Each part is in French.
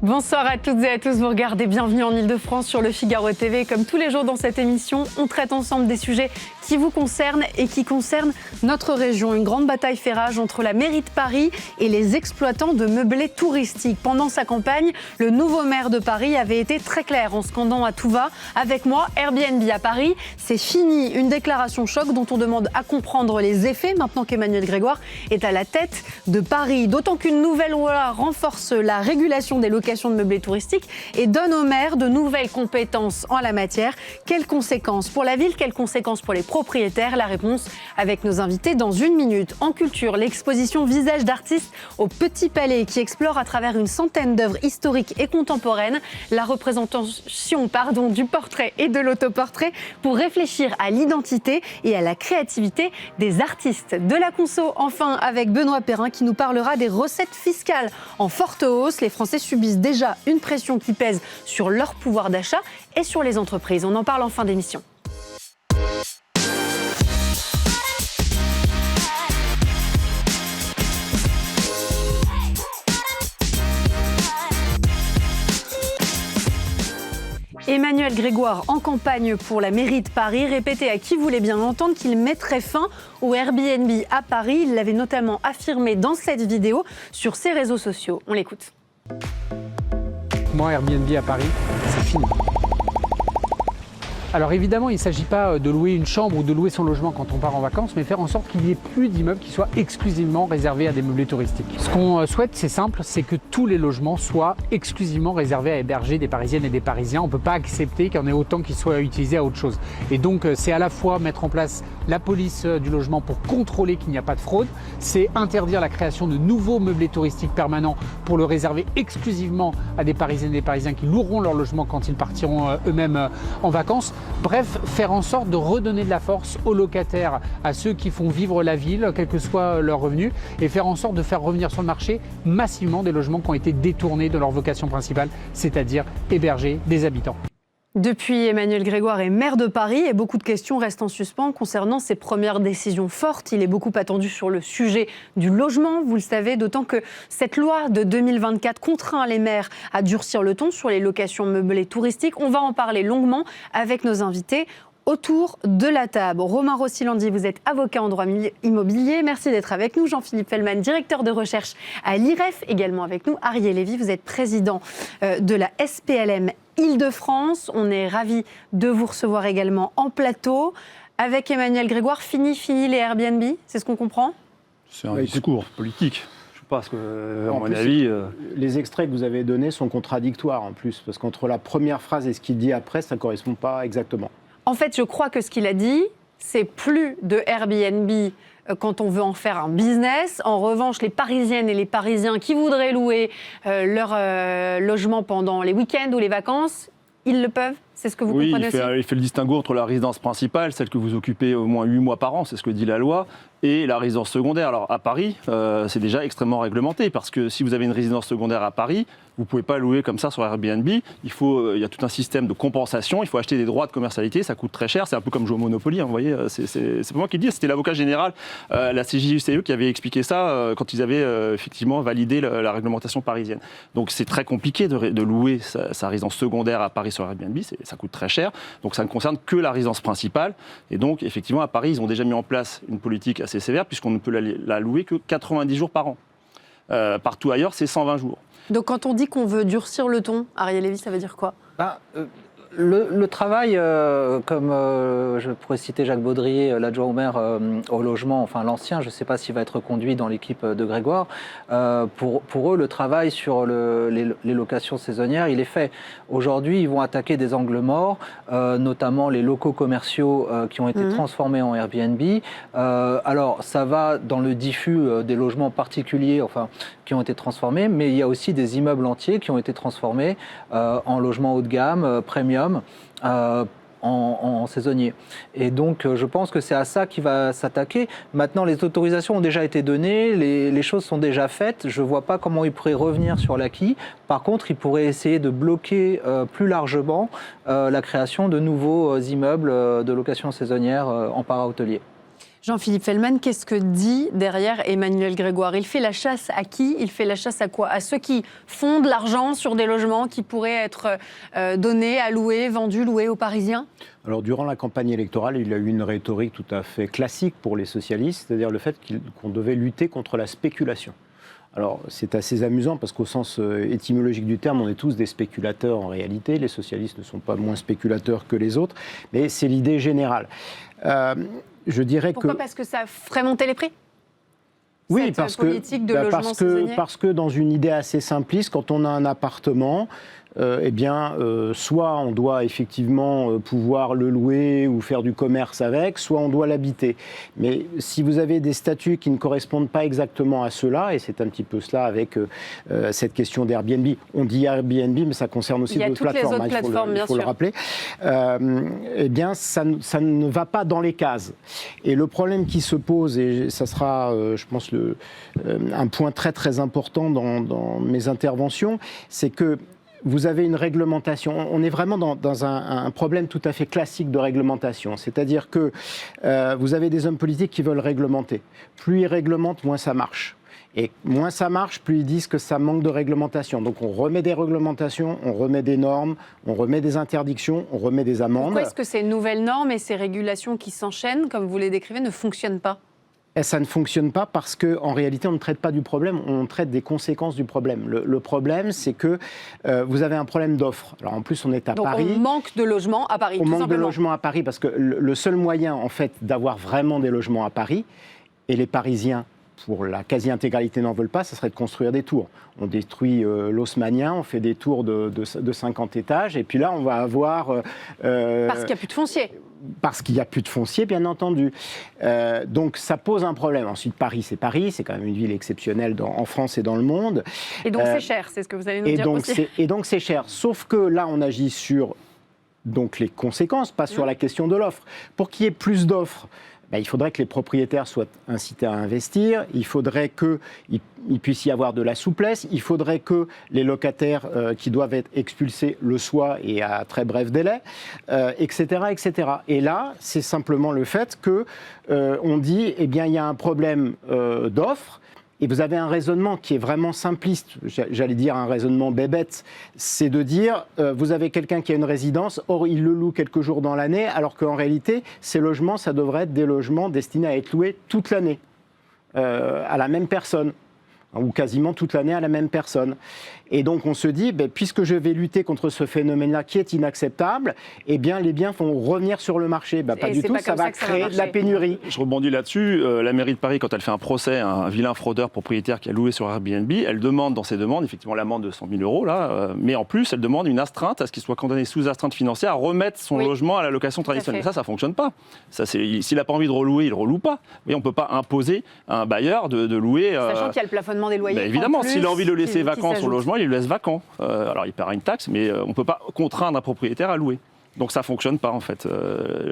Bonsoir à toutes et à tous, vous regardez Bienvenue en Ile-de-France sur le Figaro TV. Comme tous les jours dans cette émission, on traite ensemble des sujets qui vous concernent et qui concernent notre région. Une grande bataille fait rage entre la mairie de Paris et les exploitants de meublés touristiques. Pendant sa campagne, le nouveau maire de Paris avait été très clair en scandant à tout va. Avec moi, Airbnb à Paris, c'est fini. Une déclaration choc dont on demande à comprendre les effets maintenant qu'Emmanuel Grégoire est à la tête de Paris. D'autant qu'une nouvelle loi renforce la régulation des locations de meublés touristiques et donne aux maires de nouvelles compétences en la matière. Quelles conséquences pour la ville? Quelles conséquences pour les propriétaires? La réponse avec nos invités dans une minute. En culture, l'exposition Visages d'artistes au Petit Palais qui explore à travers une centaine d'œuvres historiques et contemporaines la représentation du portrait et de l'autoportrait pour réfléchir à l'identité et à la créativité des artistes. De la conso, enfin, avec Benoît Perrin qui nous parlera des recettes fiscales en forte hausse. Les Français subissent déjà une pression qui pèse sur leur pouvoir d'achat et sur les entreprises. On en parle en fin d'émission. Emmanuel Grégoire en campagne pour la mairie de Paris répétait à qui voulait bien l'entendre qu'il mettrait fin au Airbnb à Paris. Il l'avait notamment affirmé dans cette vidéo sur ses réseaux sociaux. On l'écoute. Moi, Airbnb à Paris, c'est fini. Alors évidemment, il ne s'agit pas de louer une chambre ou de louer son logement quand on part en vacances, mais faire en sorte qu'il n'y ait plus d'immeubles qui soient exclusivement réservés à des meublés touristiques. Ce qu'on souhaite, c'est simple, c'est que tous les logements soient exclusivement réservés à héberger des Parisiennes et des Parisiens. On ne peut pas accepter qu'il y en ait autant qui soient utilisés à autre chose. Et donc c'est à la fois mettre en place la police du logement pour contrôler qu'il n'y a pas de fraude, c'est interdire la création de nouveaux meublés touristiques permanents pour le réserver exclusivement à des Parisiennes et des Parisiens qui loueront leur logement quand ils partiront eux-mêmes en vacances. Bref, faire en sorte de redonner de la force aux locataires, à ceux qui font vivre la ville, quel que soit leur revenu, et faire en sorte de faire revenir sur le marché massivement des logements qui ont été détournés de leur vocation principale, c'est-à-dire héberger des habitants. Depuis, Emmanuel Grégoire est maire de Paris et beaucoup de questions restent en suspens concernant ses premières décisions fortes. Il est beaucoup attendu sur le sujet du logement, vous le savez, d'autant que cette loi de 2024 contraint les maires à durcir le ton sur les locations meublées touristiques. On va en parler longuement avec nos invités autour de la table. Romain Rossilandi, vous êtes avocat en droit immobilier. Merci d'être avec nous. Jean-Philippe Fellman, directeur de recherche à l'IREF, également avec nous. Ariel Lévy, vous êtes président de la SPLM Île-de-France. On est ravis de vous recevoir également en plateau. Avec Emmanuel Grégoire, fini les Airbnb, c'est ce qu'on comprend? C'est un discours politique. Je sais pas, parce que, à mon avis... Les extraits que vous avez donnés sont contradictoires en plus, parce qu'entre la première phrase et ce qu'il dit après, ça ne correspond pas exactement. En fait, je crois que ce qu'il a dit, c'est plus de Airbnb quand on veut en faire un business. En revanche, les Parisiennes et les Parisiens qui voudraient louer leur logement pendant les week-ends ou les vacances, ils le peuvent. C'est ce que vous comprenez aussi ? Il fait le distinguo entre la résidence principale, celle que vous occupez au moins 8 mois par an, c'est ce que dit la loi, et la résidence secondaire. Alors à Paris, c'est déjà extrêmement réglementé, parce que si vous avez une résidence secondaire à Paris, vous ne pouvez pas louer comme ça sur Airbnb. Il y a tout un système de compensation, il faut acheter des droits de commercialité, ça coûte très cher, c'est un peu comme jouer au Monopoly, hein, vous voyez, c'est pas moi qui le dis, c'était l'avocat général, la CJUCE qui avait expliqué ça quand ils avaient effectivement validé la réglementation parisienne. Donc c'est très compliqué de louer sa résidence secondaire à Paris sur Airbnb, ça coûte très cher, donc ça ne concerne que la résidence principale. Et donc, effectivement, à Paris, ils ont déjà mis en place une politique assez sévère, puisqu'on ne peut la louer que 90 jours par an. Partout ailleurs, c'est 120 jours. Donc, quand on dit qu'on veut durcir le ton, Ariel Lévy, ça veut dire quoi ? Le travail, comme je pourrais citer Jacques Baudrier, l'adjoint au maire au logement, enfin l'ancien, je ne sais pas s'il va être conduit dans l'équipe de Grégoire, pour eux, le travail sur les locations saisonnières, il est fait. Aujourd'hui, ils vont attaquer des angles morts, notamment les locaux commerciaux qui ont été transformés en Airbnb. Alors, ça va dans le diffus des logements particuliers, enfin, qui ont été transformés, mais il y a aussi des immeubles entiers qui ont été transformés en logements haut de gamme, premium, en saisonnier. Et donc, je pense que c'est à ça qu'il va s'attaquer. Maintenant, les autorisations ont déjà été données, les choses sont déjà faites. Je ne vois pas comment il pourrait revenir sur l'acquis. Par contre, il pourrait essayer de bloquer plus largement la création de nouveaux immeubles de location saisonnière en para-hôtelier. Jean-Philippe Fellman, qu'est-ce que dit derrière Emmanuel Grégoire? Il fait la chasse à qui? Il fait la chasse à quoi? À ceux qui font de l'argent sur des logements qui pourraient être donnés, alloués, vendus, loués aux Parisiens? Alors, durant la campagne électorale, il a eu une rhétorique tout à fait classique pour les socialistes, c'est-à-dire le fait qu'on devait lutter contre la spéculation. Alors, c'est assez amusant parce qu'au sens étymologique du terme, on est tous des spéculateurs en réalité. Les socialistes ne sont pas moins spéculateurs que les autres, mais c'est l'idée générale. Je dirais Pourquoi? Parce que ça ferait monter les prix? Oui, Cette parce politique de logement saisonnier. parce que dans une idée assez simpliste, quand on a un appartement, soit on doit effectivement pouvoir le louer ou faire du commerce avec, soit on doit l'habiter. Mais si vous avez des statuts qui ne correspondent pas exactement à cela, et c'est un petit peu cela avec cette question d'Airbnb, on dit Airbnb, mais ça concerne aussi d'autres plateformes, il faut le rappeler, ça ne va pas dans les cases. Et le problème qui se pose, et ça sera, je pense, un point très très important dans mes interventions, c'est que vous avez une réglementation. On est vraiment dans un problème tout à fait classique de réglementation. C'est-à-dire que vous avez des hommes politiques qui veulent réglementer. Plus ils réglementent, moins ça marche. Et moins ça marche, plus ils disent que ça manque de réglementation. Donc on remet des réglementations, on remet des normes, on remet des interdictions, on remet des amendes. Pourquoi est-ce que ces nouvelles normes et ces régulations qui s'enchaînent, comme vous les décrivez, ne fonctionnent pas? Et ça ne fonctionne pas parce qu'en réalité, on ne traite pas du problème, on traite des conséquences du problème. Le problème, c'est que vous avez un problème d'offre. Alors en plus, on est à Paris. Donc on manque de logements à Paris, tout simplement. On manque de logements à Paris parce que le seul moyen, en fait, d'avoir vraiment des logements à Paris, et les Parisiens, pour la quasi-intégralité, n'en veulent pas, ça serait de construire des tours. On détruit l'haussmannien, on fait des tours de 50 étages, et puis là, on va avoir... parce qu'il n'y a plus de foncier. Parce qu'il n'y a plus de foncier, bien entendu. Donc ça pose un problème. Ensuite, Paris, c'est quand même une ville exceptionnelle en France et dans le monde. Et donc c'est cher, c'est ce que vous allez nous dire aussi. Et donc c'est cher. Sauf que là, on agit sur donc, les conséquences, pas sur la question de l'offre. Pour qu'il y ait plus d'offres, il faudrait que les propriétaires soient incités à investir, il faudrait qu'il puisse y avoir de la souplesse, il faudrait que les locataires qui doivent être expulsés le soient et à très bref délai, etc., etc. Et là, c'est simplement le fait qu'on dit, il y a un problème d'offre. Et vous avez un raisonnement qui est vraiment simpliste, j'allais dire un raisonnement bébête, c'est de dire, vous avez quelqu'un qui a une résidence, or il le loue quelques jours dans l'année, alors qu'en réalité, ces logements, ça devrait être des logements destinés à être loués toute l'année, à la même personne, ou quasiment toute l'année à la même personne. Et donc on se dit, puisque je vais lutter contre ce phénomène-là qui est inacceptable, les biens vont revenir sur le marché. Pas du tout, ça va créer de la pénurie. Je rebondis là-dessus. La mairie de Paris, quand elle fait un procès à un vilain fraudeur propriétaire qui a loué sur Airbnb, elle demande dans ses demandes, effectivement, l'amende de 100 000 €, là, mais en plus, elle demande une astreinte à ce qu'il soit condamné sous astreinte financière à remettre son logement à la location traditionnelle. Mais ça ne fonctionne pas. S'il n'a pas envie de relouer, il ne reloue pas. Mais on ne peut pas imposer à un bailleur de louer... Sachant qu'il y a le plafonnement des loyers. Évidemment, s'il a envie de le laisser vacant son logement, il le laisse vacant. Alors il paiera une taxe, mais on ne peut pas contraindre un propriétaire à louer. Donc ça ne fonctionne pas en fait.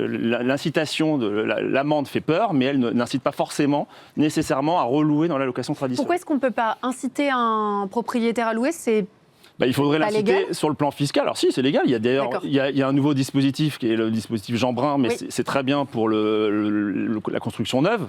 L'incitation de l'amende fait peur, mais elle n'incite pas forcément, nécessairement à relouer dans la location traditionnelle. Pourquoi est-ce qu'on ne peut pas inciter un propriétaire à louer? Il faudrait l'inciter sur le plan fiscal. Alors si, c'est légal. Il y a d'ailleurs un nouveau dispositif qui est le dispositif Jean Brun, mais c'est très bien pour la construction neuve.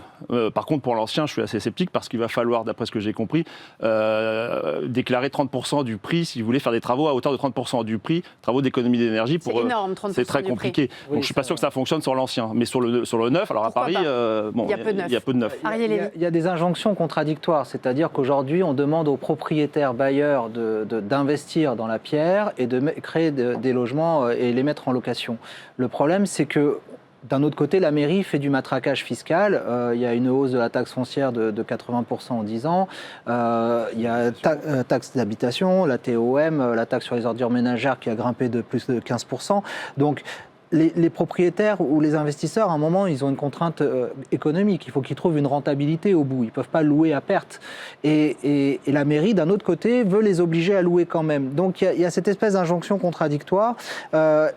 Par contre, pour l'ancien, je suis assez sceptique parce qu'il va falloir, d'après ce que j'ai compris, déclarer 30% du prix si vous voulez faire des travaux à hauteur de 30% du prix, travaux d'économie d'énergie. C'est énorme, 30% c'est très compliqué. Donc je ne suis pas sûr que ça fonctionne sur l'ancien, mais sur le neuf. Alors à Paris, il y a peu de neuf. Il y a des injonctions contradictoires, c'est-à-dire qu'aujourd'hui, on demande aux propriétaires bailleurs d'investir dans la pierre et de créer des logements et les mettre en location. Le problème, c'est que d'un autre côté, la mairie fait du matraquage fiscal. Il y a une hausse de la taxe foncière de 80% en 10 ans. Il y a taxe d'habitation, la TOM, la taxe sur les ordures ménagères qui a grimpé de plus de 15%. Donc, les propriétaires ou les investisseurs, à un moment, ils ont une contrainte économique. Il faut qu'ils trouvent une rentabilité au bout. Ils ne peuvent pas louer à perte. Et la mairie, d'un autre côté, veut les obliger à louer quand même. Donc il y a cette espèce d'injonction contradictoire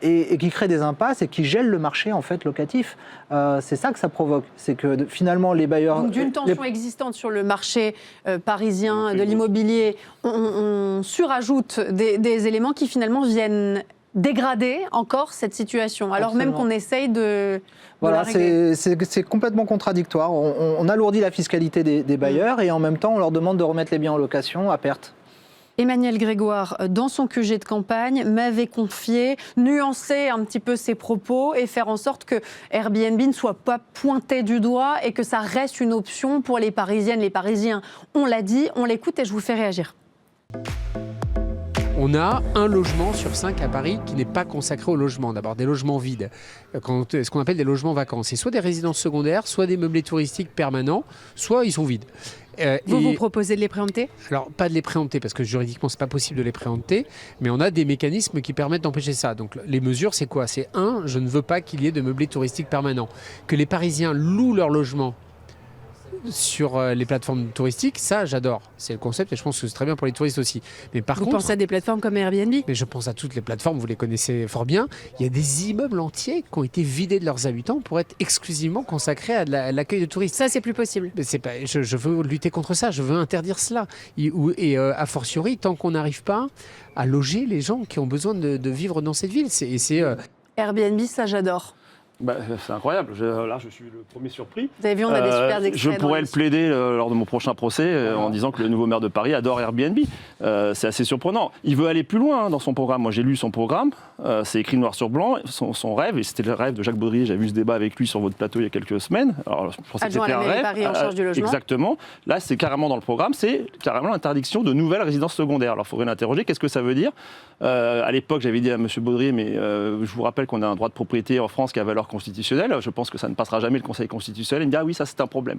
et qui crée des impasses et qui gèle le marché en fait locatif. C'est ça que ça provoque. C'est que finalement, les bailleurs... Donc d'une tension existante sur le marché parisien de l'immobilier, on surajoute des éléments qui finalement viennent dégrader encore cette situation, alors même qu'on essaye de Voilà, la régler. c'est complètement contradictoire. On alourdit la fiscalité des bailleurs et en même temps, on leur demande de remettre les biens en location à perte. Emmanuel Grégoire, dans son QG de campagne, m'avait confié nuancer un petit peu ses propos et faire en sorte que Airbnb ne soit pas pointé du doigt et que ça reste une option pour les Parisiennes, les Parisiens. On l'a dit, on l'écoute et je vous fais réagir. On a un logement sur 5 à Paris qui n'est pas consacré au logement. D'abord, des logements vides, ce qu'on appelle des logements vacants. C'est soit des résidences secondaires, soit des meublés touristiques permanents, soit ils sont vides. Vous proposez de les préempter ? Alors, pas de les préempter, parce que juridiquement, c'est pas possible de les préempter, mais on a des mécanismes qui permettent d'empêcher ça. Donc, les mesures, c'est quoi ? C'est je ne veux pas qu'il y ait de meublés touristiques permanents. Que les Parisiens louent leur logement sur les plateformes touristiques, ça j'adore. C'est le concept et je pense que c'est très bien pour les touristes aussi. Mais par contre, vous pensez à des plateformes comme Airbnb ? Mais je pense à toutes les plateformes, vous les connaissez fort bien. Il y a des immeubles entiers qui ont été vidés de leurs habitants pour être exclusivement consacrés à l'accueil de touristes. Ça, c'est plus possible. Mais c'est pas, je veux lutter contre ça, je veux interdire cela. Et a fortiori, tant qu'on n'arrive pas à loger les gens qui ont besoin de vivre dans cette ville. Airbnb, ça j'adore. C'est incroyable. Là, je suis le premier surpris. Vous avez vu, on a des super extraits. Je pourrais le plaider lors de mon prochain procès en disant que le nouveau maire de Paris adore Airbnb. C'est assez surprenant. Il veut aller plus loin dans son programme. Moi, j'ai lu son programme. C'est écrit noir sur blanc. Son rêve, et c'était le rêve de Jacques Baudrier. J'avais vu ce débat avec lui sur votre plateau il y a quelques semaines. Alors, je pensais que c'était un rêve. Paris en charge du logement. Exactement. Là, c'est carrément dans le programme. C'est carrément l'interdiction de nouvelles résidences secondaires. Alors, il faudrait l'interroger. Qu'est-ce que ça veut dire ? À l'époque, j'avais dit à M. Baudrier, mais je vous rappelle qu'on a un droit de propriété en France qui a valeur constitutionnelle. Je pense que ça ne passera jamais le Conseil constitutionnel. Il me dit, ah oui, ça c'est un problème.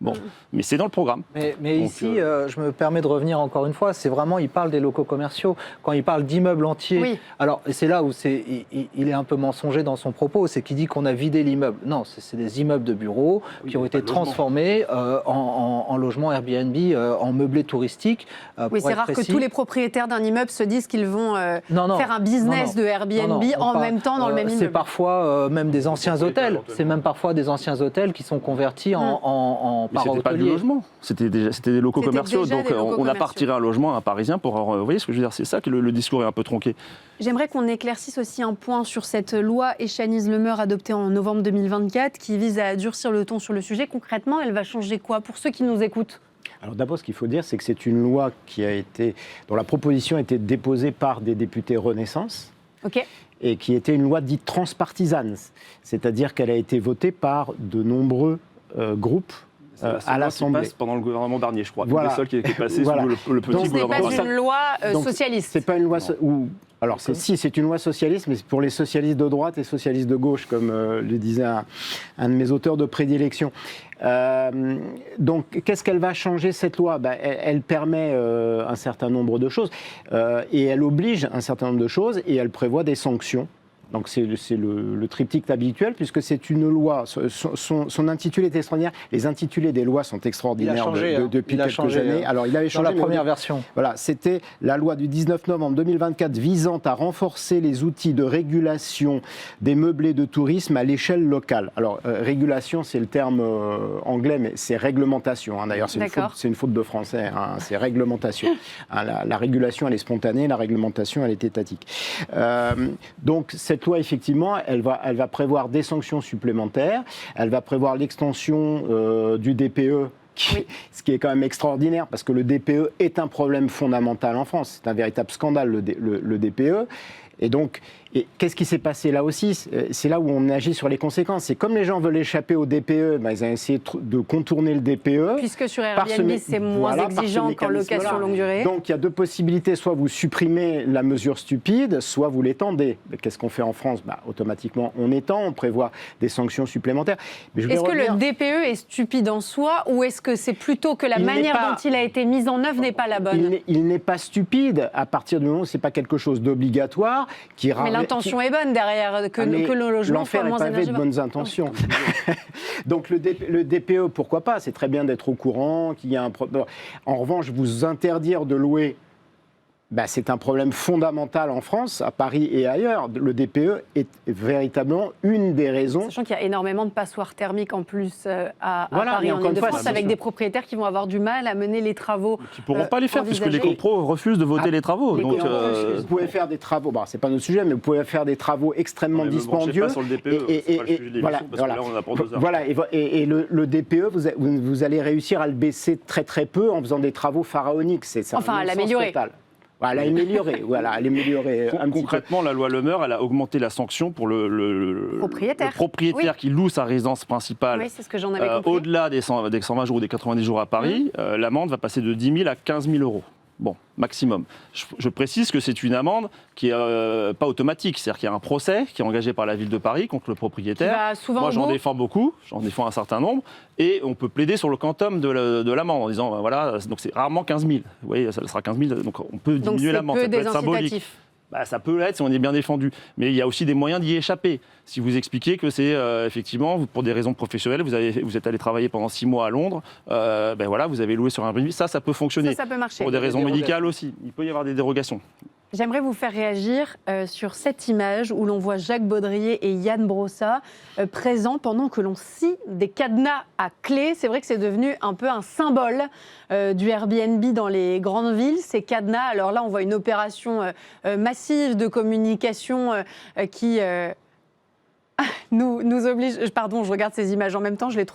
Bon, mais c'est dans le programme. Mais Donc, ici, je me permets de revenir encore une fois, c'est vraiment, il parle des locaux commerciaux. Quand il parle d'immeubles entiers, oui. Alors c'est là où il est un peu mensonger dans son propos, c'est qu'il dit qu'on a vidé l'immeuble. Non, c'est des immeubles de bureaux qui ont été transformés en logements Airbnb, en meublés touristiques. Oui, c'est rare que tous les propriétaires d'un immeuble se disent qu'ils vont faire un business de Airbnb même temps dans le même immeuble. C'est parfois même des anciens hôtels. C'est même parfois des anciens hôtels qui sont convertis en c'était pas du logement, c'était des locaux commerciaux. Donc on n'a pas retiré un logement à un Parisien pour... Vous voyez ce que je veux dire ? C'est ça que le discours est un peu tronqué. J'aimerais qu'on éclaircisse aussi un point sur cette loi Echaniz Lemeur adoptée en novembre 2024 qui vise à durcir le ton sur le sujet. Concrètement, elle va changer quoi pour ceux qui nous écoutent ? Alors d'abord, ce qu'il faut dire, c'est que c'est une loi dont la proposition a été déposée par des députés Renaissance. Ok. Et qui était une loi dite transpartisane, c'est-à-dire qu'elle a été votée par de nombreux groupes à l'Assemblée. Passe pendant le gouvernement Barnier, je crois. Voilà. C'est le seul qui est passé sous le petit Donc, gouvernement. ce n'est pas une loi socialiste. C'est pas une loi... Alors, c'est une loi socialiste, mais c'est pour les socialistes de droite et socialistes de gauche, comme le disait un de mes auteurs de prédilection. Donc, qu'est-ce qu'elle va changer, cette loi ? Elle permet un certain nombre de choses, et elle oblige un certain nombre de choses, et elle prévoit des sanctions. Donc c'est le triptyque habituel, puisque c'est une loi. Son intitulé est extraordinaire. Les intitulés des lois sont extraordinaires depuis quelques années. Alors il avait changé dans la première version. Voilà, c'était la loi du 19 novembre 2024 visant à renforcer les outils de régulation des meublés de tourisme à l'échelle locale. Alors régulation, c'est le terme anglais, mais c'est réglementation. D'ailleurs, c'est une faute de français. C'est réglementation. La régulation, elle est spontanée. La réglementation, elle est étatique. Donc cette loi, effectivement, elle va prévoir des sanctions supplémentaires, elle va prévoir l'extension du DPE, ce qui est quand même extraordinaire, parce que le DPE est un problème fondamental en France. C'est un véritable scandale, le DPE. Et donc, qu'est-ce qui s'est passé là aussi ? C'est là où on agit sur les conséquences. C'est comme les gens veulent échapper au DPE, ils ont essayé de contourner le DPE. Puisque sur Airbnb, c'est moins exigeant qu'en location longue durée. Donc il y a deux possibilités. Soit vous supprimez la mesure stupide, soit vous l'étendez. Qu'est-ce qu'on fait en France ? Automatiquement, on étend, on prévoit des sanctions supplémentaires. Est-ce que le DPE est stupide en soi, ou est-ce que c'est plutôt que la manière dont il a été mis en œuvre n'est pas la bonne ? Il n'est pas stupide à partir du moment où ce n'est pas quelque chose d'obligatoire. Mais l'intention est bonne derrière, que le logement soit moins énergivore. L'enfer est pavé de bonnes intentions. Donc le DPE, pourquoi pas ? C'est très bien d'être au courant qu'il y a un problème. En revanche, vous interdire de louer C'est un problème fondamental en France, à Paris et ailleurs. Le DPE est véritablement une des raisons. Sachant qu'il y a énormément de passoires thermiques en plus à Voilà, Paris, mais en encore une fois, Ile-de-France, avec des propriétaires qui vont avoir du mal à mener les travaux. Qui ne pourront pas les faire, puisque les envisagés. copros refusent de voter les travaux. les Donc, copros Vous pouvez faire des travaux, c'est pas notre sujet, mais vous pouvez faire des travaux extrêmement ne me branchez dispendieux. pas sur le DPE, c'est pas le sujet de l'émission, parce que là, on en a pour 2 heures. Voilà, et le DPE, vous allez réussir à le baisser très très peu en faisant des travaux pharaoniques. C'est ça. Enfin, à l'améliorer. À l'améliorer, voilà, à l'améliorer un petit peu. Concrètement, la loi Le Meur, elle a augmenté la sanction pour le propriétaire qui loue sa résidence principale. Oui, c'est ce que j'en avais compris. Au-delà des 120 jours ou des 90 jours à Paris, l'amende va passer de 10 000 à 15 000 euros. Bon, maximum. Je précise que c'est une amende qui n'est pas automatique. C'est-à-dire qu'il y a un procès qui est engagé par la ville de Paris contre le propriétaire. Qui va souvent Moi, au j'en bout. défends beaucoup, j'en défends un certain nombre. Et on peut plaider sur le quantum de l'amende en disant, voilà, donc c'est rarement 15 000. Vous voyez, ça sera 15 000, donc on peut diminuer l'amende. Donc Ça c'est peut peu être symbolique. désincitatif. Ça peut l'être si on est bien défendu. Mais il y a aussi des moyens d'y échapper. Si vous expliquez que c'est effectivement, pour des raisons professionnelles, vous êtes allé travailler pendant 6 mois à Londres, voilà, vous avez loué sur un Airbnb, ça peut fonctionner. Ça peut marcher. Pour des raisons médicales aussi. Il peut y avoir des dérogations. J'aimerais vous faire réagir sur cette image où l'on voit Jacques Baudrier et Yann Brossa présents pendant que l'on scie des cadenas à clé. C'est vrai que c'est devenu un peu un symbole du Airbnb dans les grandes villes, ces cadenas. Alors là, on voit une opération massive de communication qui... nous oblige. Pardon, je regarde ces images en même temps. Je les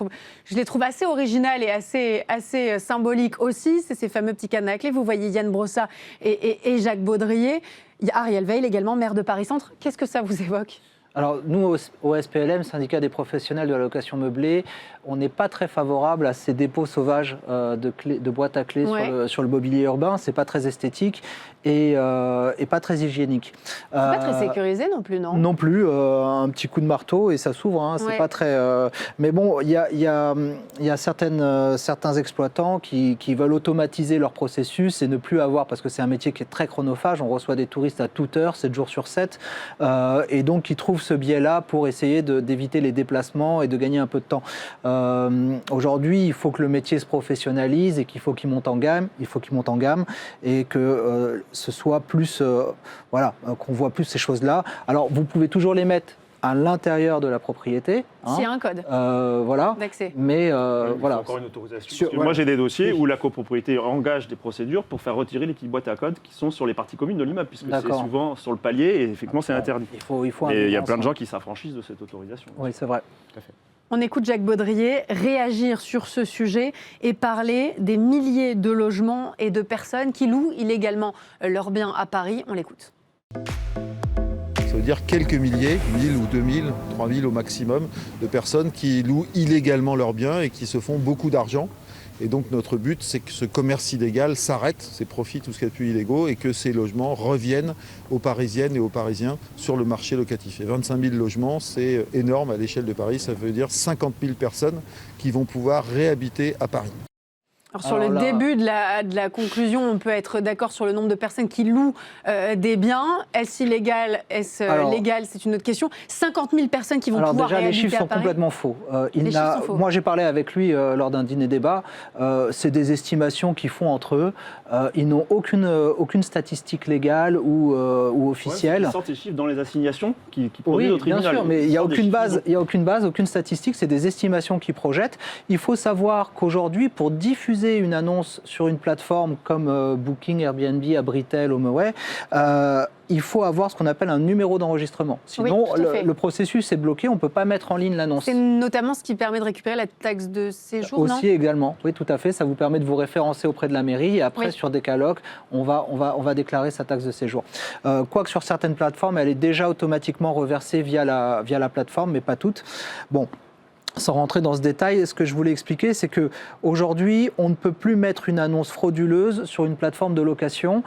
trouve assez originales et assez symboliques aussi. C'est ces fameux petits cadenas à clé. Vous voyez Yann Brossa et Jacques Baudrier. Il y a Ariel Veil également, maire de Paris-Centre. Qu'est-ce que ça vous évoque ? Alors nous, au SPLM, syndicat des professionnels de la location meublée, on n'est pas très favorable à ces dépôts sauvages de boîtes à clés sur le mobilier urbain. C'est pas très esthétique et pas très hygiénique. C'est pas très sécurisé non plus, non ? Non plus, un petit coup de marteau et ça s'ouvre. Hein, c'est pas très. Mais bon, il y a certains exploitants qui veulent automatiser leur processus et ne plus avoir, parce que c'est un métier qui est très chronophage. On reçoit des touristes à toute heure, 7 jours sur 7, et donc qui trouvent ce biais-là pour essayer d'éviter les déplacements et de gagner un peu de temps. Aujourd'hui, il faut que le métier se professionnalise et qu'il faut qu'il monte en gamme. Et que ce soit plus, qu'on voit plus ces choses-là. Alors, vous pouvez toujours les mettre à l'intérieur de la propriété. S'il y a un code d'accès. Mais voilà. Encore une autorisation. Moi, j'ai des dossiers où la copropriété engage des procédures pour faire retirer les petites boîtes à code qui sont sur les parties communes de l'immeuble, puisque c'est souvent sur le palier et effectivement, c'est interdit. Et il y a plein de gens qui s'affranchissent de cette autorisation. Oui, c'est vrai. Tout à fait. On écoute Jacques Baudrier réagir sur ce sujet et parler des milliers de logements et de personnes qui louent illégalement leurs biens à Paris. On l'écoute. Ça veut dire quelques milliers, 1000 ou 2000, 3000 au maximum, de personnes qui louent illégalement leurs biens et qui se font beaucoup d'argent. Et donc notre but, c'est que ce commerce illégal s'arrête, ces profits, tout ce qu'il y a de plus illégaux, et que ces logements reviennent aux Parisiennes et aux Parisiens sur le marché locatif. Et 25 000 logements, c'est énorme à l'échelle de Paris, ça veut dire 50 000 personnes qui vont pouvoir réhabiter à Paris. Alors le début de la conclusion, on peut être d'accord sur le nombre de personnes qui louent des biens. Est-ce illégal, est-ce légal? C'est une autre question. 50 000 personnes qui vont pouvoir réhabiter à Paris. Déjà, les chiffres sont complètement faux. Moi, j'ai parlé avec lui lors d'un dîner-débat. C'est des estimations qu'ils font entre eux. Ils n'ont aucune statistique légale ou officielle. Ils sortent ces chiffres dans les assignations qui produisent au tribunal. Bien sûr, mais il n'y a aucune base, aucune statistique. C'est des estimations qu'ils projettent. Il faut savoir qu'aujourd'hui, pour diffuser une annonce sur une plateforme comme Booking, Airbnb, Abritel, HomeAway, il faut avoir ce qu'on appelle un numéro d'enregistrement. Sinon, le processus est bloqué, on ne peut pas mettre en ligne l'annonce. C'est notamment ce qui permet de récupérer la taxe de séjour, aussi, également, oui, tout à fait. Ça vous permet de vous référencer auprès de la mairie et après, sur Decalogue, on va déclarer sa taxe de séjour. Quoique sur certaines plateformes, elle est déjà automatiquement reversée via la plateforme, mais pas toutes. Bon. Sans rentrer dans ce détail, ce que je voulais expliquer, c'est qu'aujourd'hui, on ne peut plus mettre une annonce frauduleuse sur une plateforme de location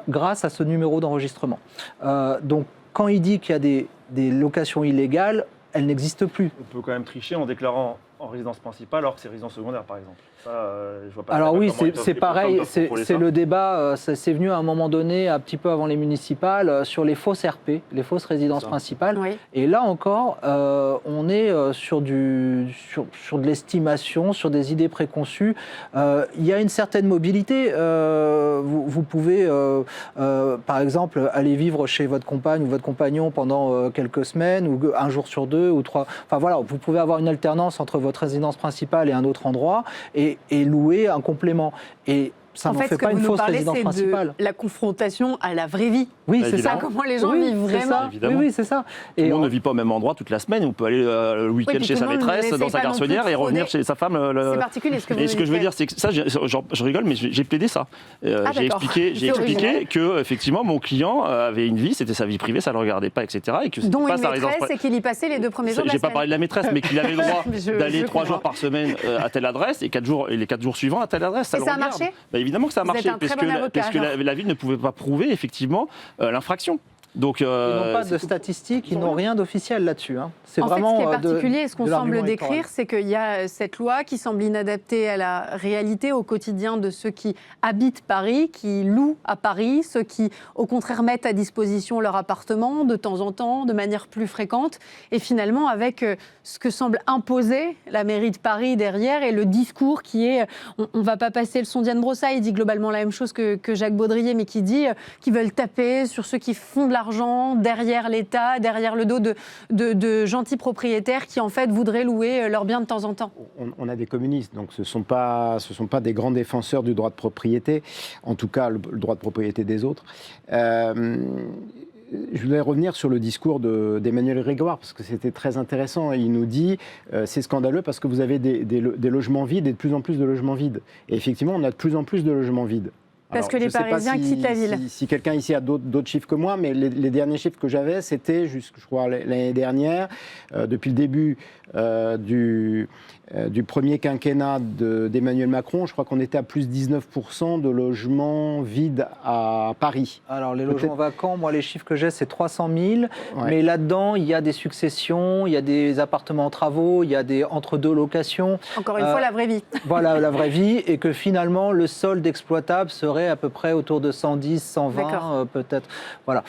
grâce à ce numéro d'enregistrement. Donc, quand il dit qu'il y a des locations illégales, elles n'existent plus. On peut quand même tricher en déclarant en résidence principale alors que c'est résidence secondaire, par exemple. Alors oui, c'est pareil, c'est le débat, c'est venu à un moment donné, un petit peu avant les municipales, sur les fausses RP, les fausses résidences principales. Oui. Et là encore, on est sur de l'estimation, sur des idées préconçues. Il y a une certaine mobilité. Vous pouvez, par exemple, aller vivre chez votre compagne ou votre compagnon pendant quelques semaines, ou un jour sur 2, ou 3. Enfin voilà, vous pouvez avoir une alternance entre votre résidence principale et un autre endroit, et louer un complément. Et ça n'en fait pas une fausse résidence principale. De la confrontation à la vraie vie. Oui, c'est ça, comment les gens vivent vraiment. Oui, c'est ça. Tout le monde ne vit pas au même endroit toute la semaine. On peut aller le week-end chez sa maîtresse, dans sa garçonnière, et revenir chez sa femme. C'est particulier ce que vous Et ce que je veux dire, c'est que ça, je rigole, mais j'ai plaidé ça. J'ai expliqué que, effectivement, mon client avait une vie, c'était sa vie privée, ça ne le regardait pas, etc. Et que dont une maîtresse, et qu'il y passait les 2 premiers jours de la semaine. J'ai pas parlé de la maîtresse, mais qu'il avait le droit d'aller 3 jours par semaine à telle adresse, et les 4 jours suivants à telle adresse. Et ça a marché ? Évidemment que ça a marché, parce que la ville ne pouvait pas prouver effectivement l'infraction. Donc, ils n'ont pas de statistiques, ils n'ont rien d'officiel là-dessus. Hein. C'est en vraiment fait, ce qui est particulier, et ce qu'on semble décrire, c'est qu'il y a cette loi qui semble inadaptée à la réalité, au quotidien de ceux qui habitent Paris, qui louent à Paris, ceux qui, au contraire, mettent à disposition leur appartement de temps en temps, de manière plus fréquente, et finalement avec ce que semble imposer la mairie de Paris derrière, et le discours qui est, on ne va pas passer le son Diane Brossat, il dit globalement la même chose que Jacques Baudrier, mais qui dit qu'ils veulent taper sur ceux qui font de l'argent derrière l'État, derrière le dos de gentils propriétaires qui en fait voudraient louer leurs biens de temps en temps. On a des communistes, donc ce ne sont pas des grands défenseurs du droit de propriété, en tout cas le droit de propriété des autres. Je voudrais revenir sur le discours d'Emmanuel Grégoire, parce que c'était très intéressant. Il nous dit c'est scandaleux parce que vous avez des logements vides et de plus en plus de logements vides. Et effectivement, on a de plus en plus de logements vides. Parce que les Parisiens quittent la ville. Si quelqu'un ici a d'autres chiffres que moi, mais les derniers chiffres que j'avais, c'était, je crois, l'année dernière, depuis le début du premier quinquennat d'Emmanuel Macron, je crois qu'on était à plus 19% de logements vides à Paris. Alors les logements vacants, moi les chiffres que j'ai, c'est 300 000, mais là-dedans, il y a des successions, il y a des appartements en travaux, il y a des entre-deux locations. Encore une fois, la vraie vie. Voilà, la vraie vie, et que finalement, le solde exploitable serait à peu près autour de 110, 120, peut-être. Voilà.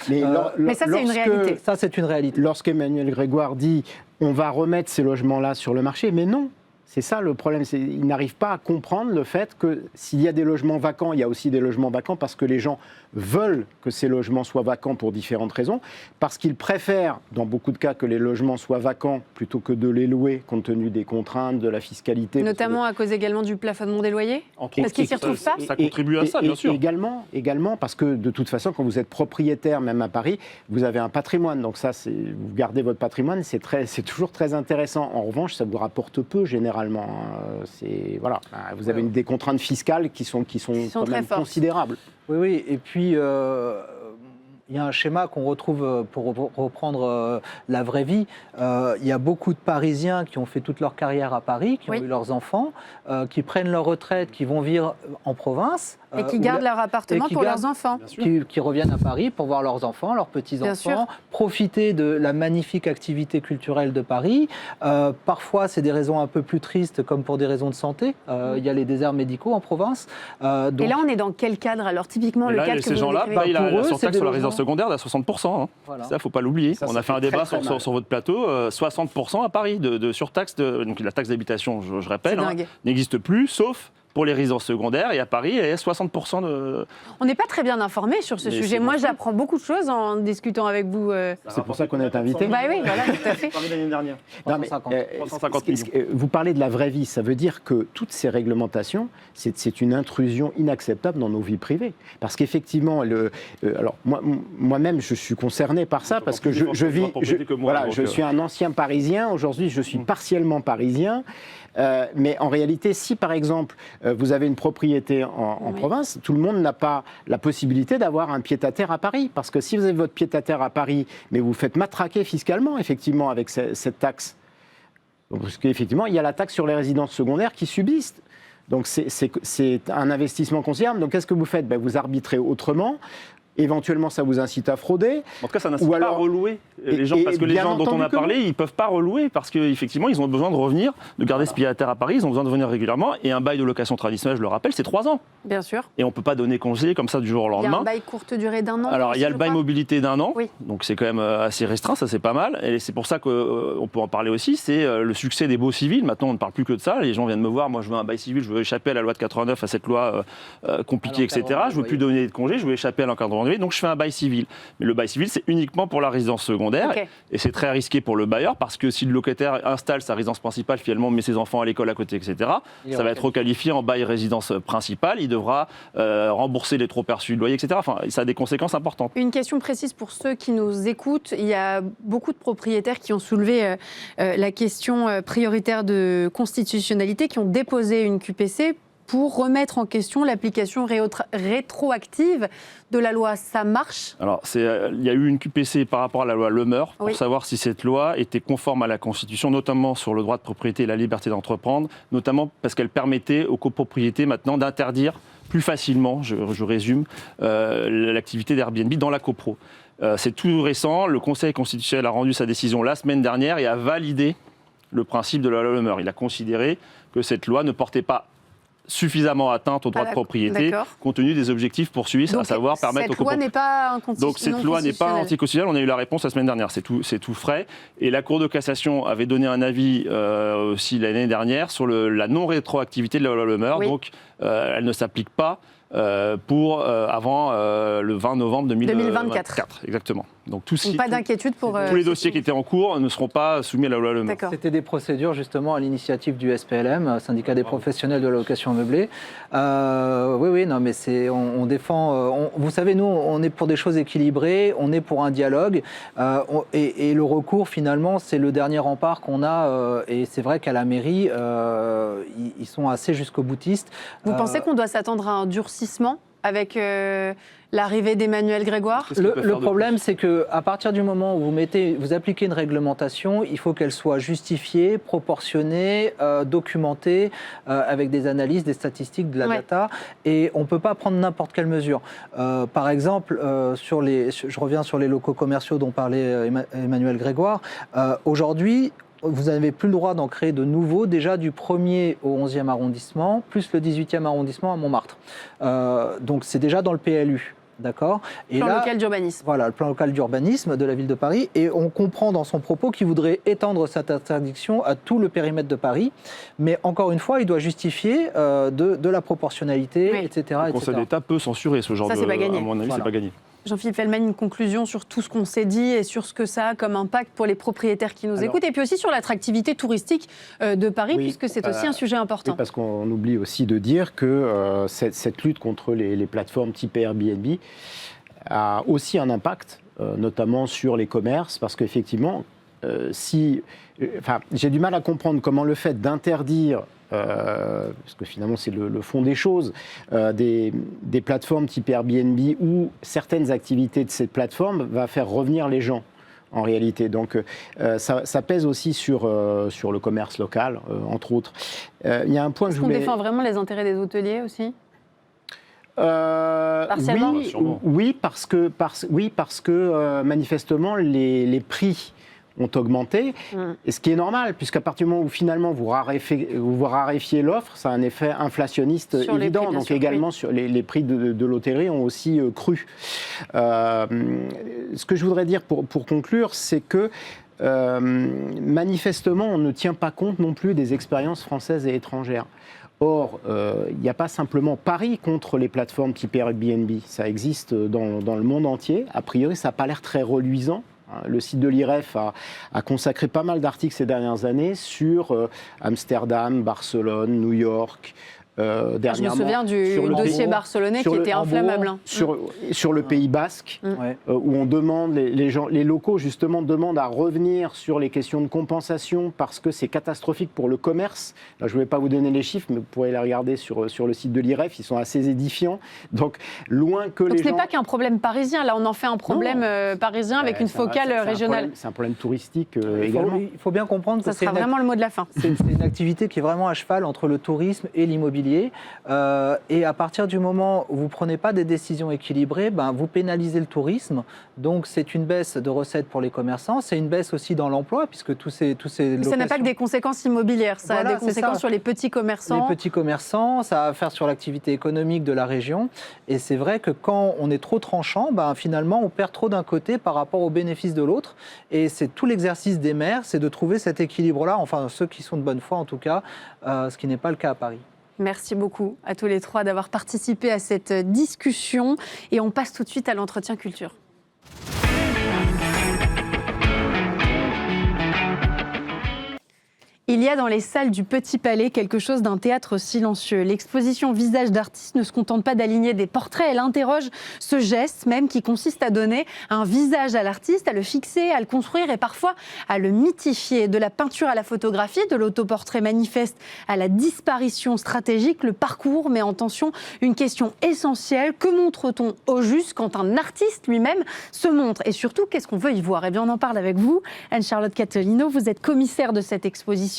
Mais ça, c'est une réalité. Ça, c'est une réalité. Lorsqu'Emmanuel Grégoire dit « on va remettre ces logements-là sur le marché », mais non. C'est ça le problème, ils n'arrivent pas à comprendre le fait que s'il y a des logements vacants, il y a aussi des logements vacants parce que les gens veulent que ces logements soient vacants pour différentes raisons, parce qu'ils préfèrent, dans beaucoup de cas, que les logements soient vacants plutôt que de les louer, compte tenu des contraintes, de la fiscalité. Notamment à cause également du plafonnement des loyers ? Parce qu'ils ne s'y retrouvent pas ? Ça contribue à ça, bien sûr. Également, parce que de toute façon, quand vous êtes propriétaire, même à Paris, vous avez un patrimoine. Donc ça, vous gardez votre patrimoine, c'est toujours très intéressant. En revanche, ça vous rapporte peu, généralement. Voilà. Vous avez des contraintes fiscales qui sont quand même considérables. Oui, et puis il y a un schéma qu'on retrouve pour reprendre la vraie vie. Il y a beaucoup de Parisiens qui ont fait toute leur carrière à Paris, qui ont eu leurs enfants, qui prennent leur retraite, qui vont vivre en province. Et qui gardent leur appartement pour leurs enfants. Qui reviennent à Paris pour voir leurs enfants, leurs petits-enfants, profiter de la magnifique activité culturelle de Paris. Parfois, c'est des raisons un peu plus tristes, comme pour des raisons de santé. Il y a les déserts médicaux en province. Donc... Et là, on est dans quel cadre? Alors, typiquement, le cadre que ces gens-là payent la surtaxe sur la résidence secondaire d'à 60%. Hein. Voilà. Ça, il ne faut pas l'oublier. On a fait un débat sur votre plateau. 60% à Paris de surtaxe. Donc la taxe d'habitation, je répète, n'existe plus, sauf pour les résidences secondaires, et à Paris, il y a 60% de... On n'est pas très bien informés sur ce sujet. Moi, j'apprends beaucoup de choses en discutant avec vous. C'est pour ça qu'on est invité. Bah oui, voilà, tout à fait. L'année dernière. 350 millions. Vous parlez de la vraie vie, ça veut dire que toutes ces réglementations, c'est une intrusion inacceptable dans nos vies privées. Parce qu'effectivement, alors moi-même, je suis concerné par ça, parce que je suis un ancien Parisien. Aujourd'hui, je suis partiellement parisien. Mais en réalité, si par exemple vous avez une propriété en province, tout le monde n'a pas la possibilité d'avoir un pied-à-terre à Paris. Parce que si vous avez votre pied-à-terre à Paris, mais vous faites matraquer fiscalement, effectivement, avec cette taxe, parce qu'effectivement, il y a la taxe sur les résidences secondaires qui subsiste. Donc c'est un investissement considérable. Donc qu'est-ce que vous faites? Vous arbitrez autrement. éventuellement ça vous incite à frauder. En tout cas, ça n'incite Ou pas à alors- relouer les gens, et parce que les bien gens dont on entendu a que parlé, ils ne peuvent pas relouer, parce qu'effectivement, ils ont besoin de revenir, de garder ce pied à terre à Paris, ils ont besoin de venir régulièrement, et un bail de location traditionnelle, je le rappelle, c'est 3 ans. Bien sûr. Et on ne peut pas donner congé comme ça du jour au Il y a lendemain. un bail courte durée d'1 an. Alors, il y a aussi, le je bail crois. mobilité d'1 an, Oui. donc c'est quand même assez restreint, ça c'est pas mal. Et c'est pour ça qu'on peut en parler aussi, c'est le succès des baux civils. Maintenant, on ne parle plus que de ça. Les gens viennent me voir, moi je veux un bail civil, je veux échapper à la loi de 89, à cette loi compliquée, etc. Je veux plus donner de congé, je veux échapper à l'encadrement de vie, donc je fais un bail civil. Mais le bail civil, c'est uniquement pour la résidence secondaire. Ok. Et c'est très risqué pour le bailleur, parce que si le locataire installe sa résidence principale, finalement met ses enfants à l'école à côté, etc., ça va être requalifié en bail résidence principale. Il devra rembourser les trop perçus de loyer, etc. Enfin, ça a des conséquences importantes. Une question précise pour ceux qui nous écoutent. Il y a beaucoup de propriétaires qui ont soulevé la question prioritaire de constitutionnalité, qui ont déposé une QPC pour remettre en question l'application rétroactive de la loi. Ça marche? Alors, il y a eu une QPC par rapport à la loi Le Meur pour Oui. savoir si cette loi était conforme à la Constitution, notamment sur le droit de propriété et la liberté d'entreprendre, notamment parce qu'elle permettait aux copropriétés maintenant d'interdire plus facilement, je résume, l'activité d'Airbnb dans la copro. C'est tout récent, le Conseil constitutionnel a rendu sa décision la semaine dernière et a validé le principe de la loi Le Meur. Il a considéré que cette loi ne portait pas suffisamment atteinte au droit de propriété, d'accord. compte tenu des objectifs poursuivis, à Donc, savoir permettre aux cette loi n'est pas Donc cette loi n'est pas anticonstitutionnelle, on a eu la réponse la semaine dernière, c'est tout frais. Et la Cour de cassation avait donné un avis aussi l'année dernière sur la non-rétroactivité de la loi Le Meur, Oui. donc elle ne s'applique pas avant le 20 novembre 2024. Exactement. Donc Donc pas d'inquiétude pour... tous les dossiers qui étaient en cours ne seront pas soumis à la loi Le Meur. D'accord. C'était des procédures justement à l'initiative du SPLM, syndicat des professionnels de la location meublée. Oui, non, mais on défend. Vous savez, nous, on est pour des choses équilibrées, on est pour un dialogue, et le recours finalement, c'est le dernier rempart qu'on a. Et c'est vrai qu'à la mairie, ils sont assez jusqu'au boutiste. Vous pensez qu'on doit s'attendre à un durcissement avec l'arrivée d'Emmanuel Grégoire? Qu'est-ce qu'il peut Le faire de problème, plus c'est qu'à partir du moment où vous appliquez une réglementation, il faut qu'elle soit justifiée, proportionnée, documentée, avec des analyses, des statistiques, de la Ouais. data, et on ne peut pas prendre n'importe quelle mesure. Par exemple, je reviens sur les locaux commerciaux dont parlait Emmanuel Grégoire. Aujourd'hui, vous n'avez plus le droit d'en créer de nouveaux, déjà du 1er au 11e arrondissement, plus le 18e arrondissement à Montmartre. Donc c'est déjà dans le PLU. D'accord. Et Plan là, local d'urbanisme. voilà, le plan local d'urbanisme de la ville de Paris. Et on comprend dans son propos qu'il voudrait étendre cette interdiction à tout le périmètre de Paris. Mais encore une fois, il doit justifier de la proportionnalité, Oui. etc. Le Conseil d'État peut censurer ce genre Ça, de... c'est pas gagné. À mon avis, Voilà. c'est pas gagné. Jean-Philippe Fellman, une conclusion sur tout ce qu'on s'est dit et sur ce que ça a comme impact pour les propriétaires qui nous écoutent, et puis aussi sur l'attractivité touristique de Paris, Oui, puisque c'est aussi un sujet important. Oui, parce qu'on oublie aussi de dire que cette lutte contre les plateformes type Airbnb a aussi un impact, notamment sur les commerces, parce qu'effectivement, j'ai du mal à comprendre comment le fait d'interdire, parce que finalement c'est le fond des choses, des plateformes type Airbnb ou certaines activités de cette plateforme va faire revenir les gens. En réalité, donc ça pèse aussi sur le commerce local, entre autres. Il y a un point que Est-ce je qu'on voulais... défend vraiment les intérêts des hôteliers aussi? Partiellement. Oui, parce que manifestement les prix ont augmenté, et ce qui est normal, puisqu'à partir du moment où finalement vous raréfiez l'offre, ça a un effet inflationniste Sur les évident. prix, bien Donc sûr, également oui. sur les prix de l'hôtellerie ont aussi cru. Ce que je voudrais dire pour conclure, c'est que manifestement, on ne tient pas compte non plus des expériences françaises et étrangères. Or, il n'y a pas simplement Paris contre les plateformes type Airbnb. Ça existe dans le monde entier. A priori, ça n'a pas l'air très reluisant. Le site de l'IREF a consacré pas mal d'articles ces dernières années sur Amsterdam, Barcelone, New York. Je me Dernièrement, souviens du sur le dossier pays- barcelonais sur qui le était inflammable. hein. sur le Pays Basque, Ouais. où on demande, les locaux justement demandent à revenir sur les questions de compensation parce que c'est catastrophique pour le commerce. Là, je ne vais pas vous donner les chiffres, mais vous pourrez les regarder sur le site de l'IREF, ils sont assez édifiants. Donc, loin que Donc les ce n'est gens... pas qu'un problème parisien, là on en fait un problème parisien avec une focale régionale. C'est un problème touristique Il également. faut bien comprendre que Ça c'est sera vraiment le mot de la fin. une activité qui est vraiment à cheval entre le tourisme et l'immobilier. immobilier. Et à partir du moment où vous ne prenez pas des décisions équilibrées, vous pénalisez le tourisme. Donc c'est une baisse de recettes pour les commerçants, c'est une baisse aussi dans l'emploi, puisque tous ces Mais ça n'a pas que des conséquences immobilières, ça Voilà, a des conséquences sur les petits commerçants. Les petits commerçants, ça va faire sur l'activité économique de la région. Et c'est vrai que quand on est trop tranchant, finalement, on perd trop d'un côté par rapport aux bénéfices de l'autre. Et c'est tout l'exercice des maires, c'est de trouver cet équilibre-là, enfin ceux qui sont de bonne foi en tout cas, ce qui n'est pas le cas à Paris. Merci beaucoup à tous les trois d'avoir participé à cette discussion. Et on passe tout de suite à l'entretien culture. Il y a dans les salles du Petit Palais quelque chose d'un théâtre silencieux. L'exposition Visages d'artistes ne se contente pas d'aligner des portraits, elle interroge ce geste même qui consiste à donner un visage à l'artiste, à le fixer, à le construire et parfois à le mythifier. De la peinture à la photographie, de l'autoportrait manifeste à la disparition stratégique, le parcours met en tension une question essentielle. Que montre-t-on au juste quand un artiste lui-même se montre? Et surtout, qu'est-ce qu'on veut y voir? Eh bien, on en parle avec vous. Anne-Charlotte Catellino, vous êtes commissaire de cette exposition.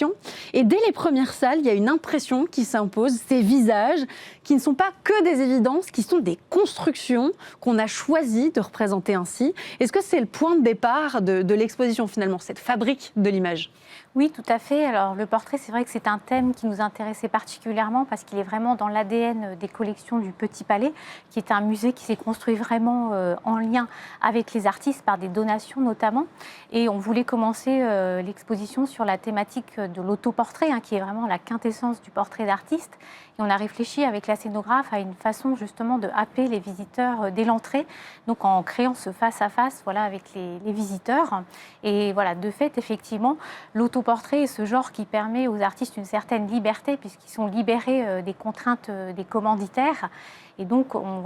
Et dès les premières salles, il y a une impression qui s'impose, ces visages qui ne sont pas que des évidences, qui sont des constructions qu'on a choisi de représenter ainsi. Est-ce que c'est le point de départ de l'exposition finalement, cette fabrique de l'image? Oui, tout à fait. Alors, le portrait, c'est vrai que c'est un thème qui nous intéressait particulièrement parce qu'il est vraiment dans l'ADN des collections du Petit Palais, qui est un musée qui s'est construit vraiment en lien avec les artistes par des donations notamment. Et on voulait commencer l'exposition sur la thématique de l'autoportrait, qui est vraiment la quintessence du portrait d'artiste. Et on a réfléchi avec la scénographe à une façon justement de happer les visiteurs dès l'entrée, donc en créant ce face-à-face avec les visiteurs. Et voilà, de fait, effectivement, l'autoportrait est ce genre qui permet aux artistes une certaine liberté puisqu'ils sont libérés des contraintes des commanditaires. Et donc, on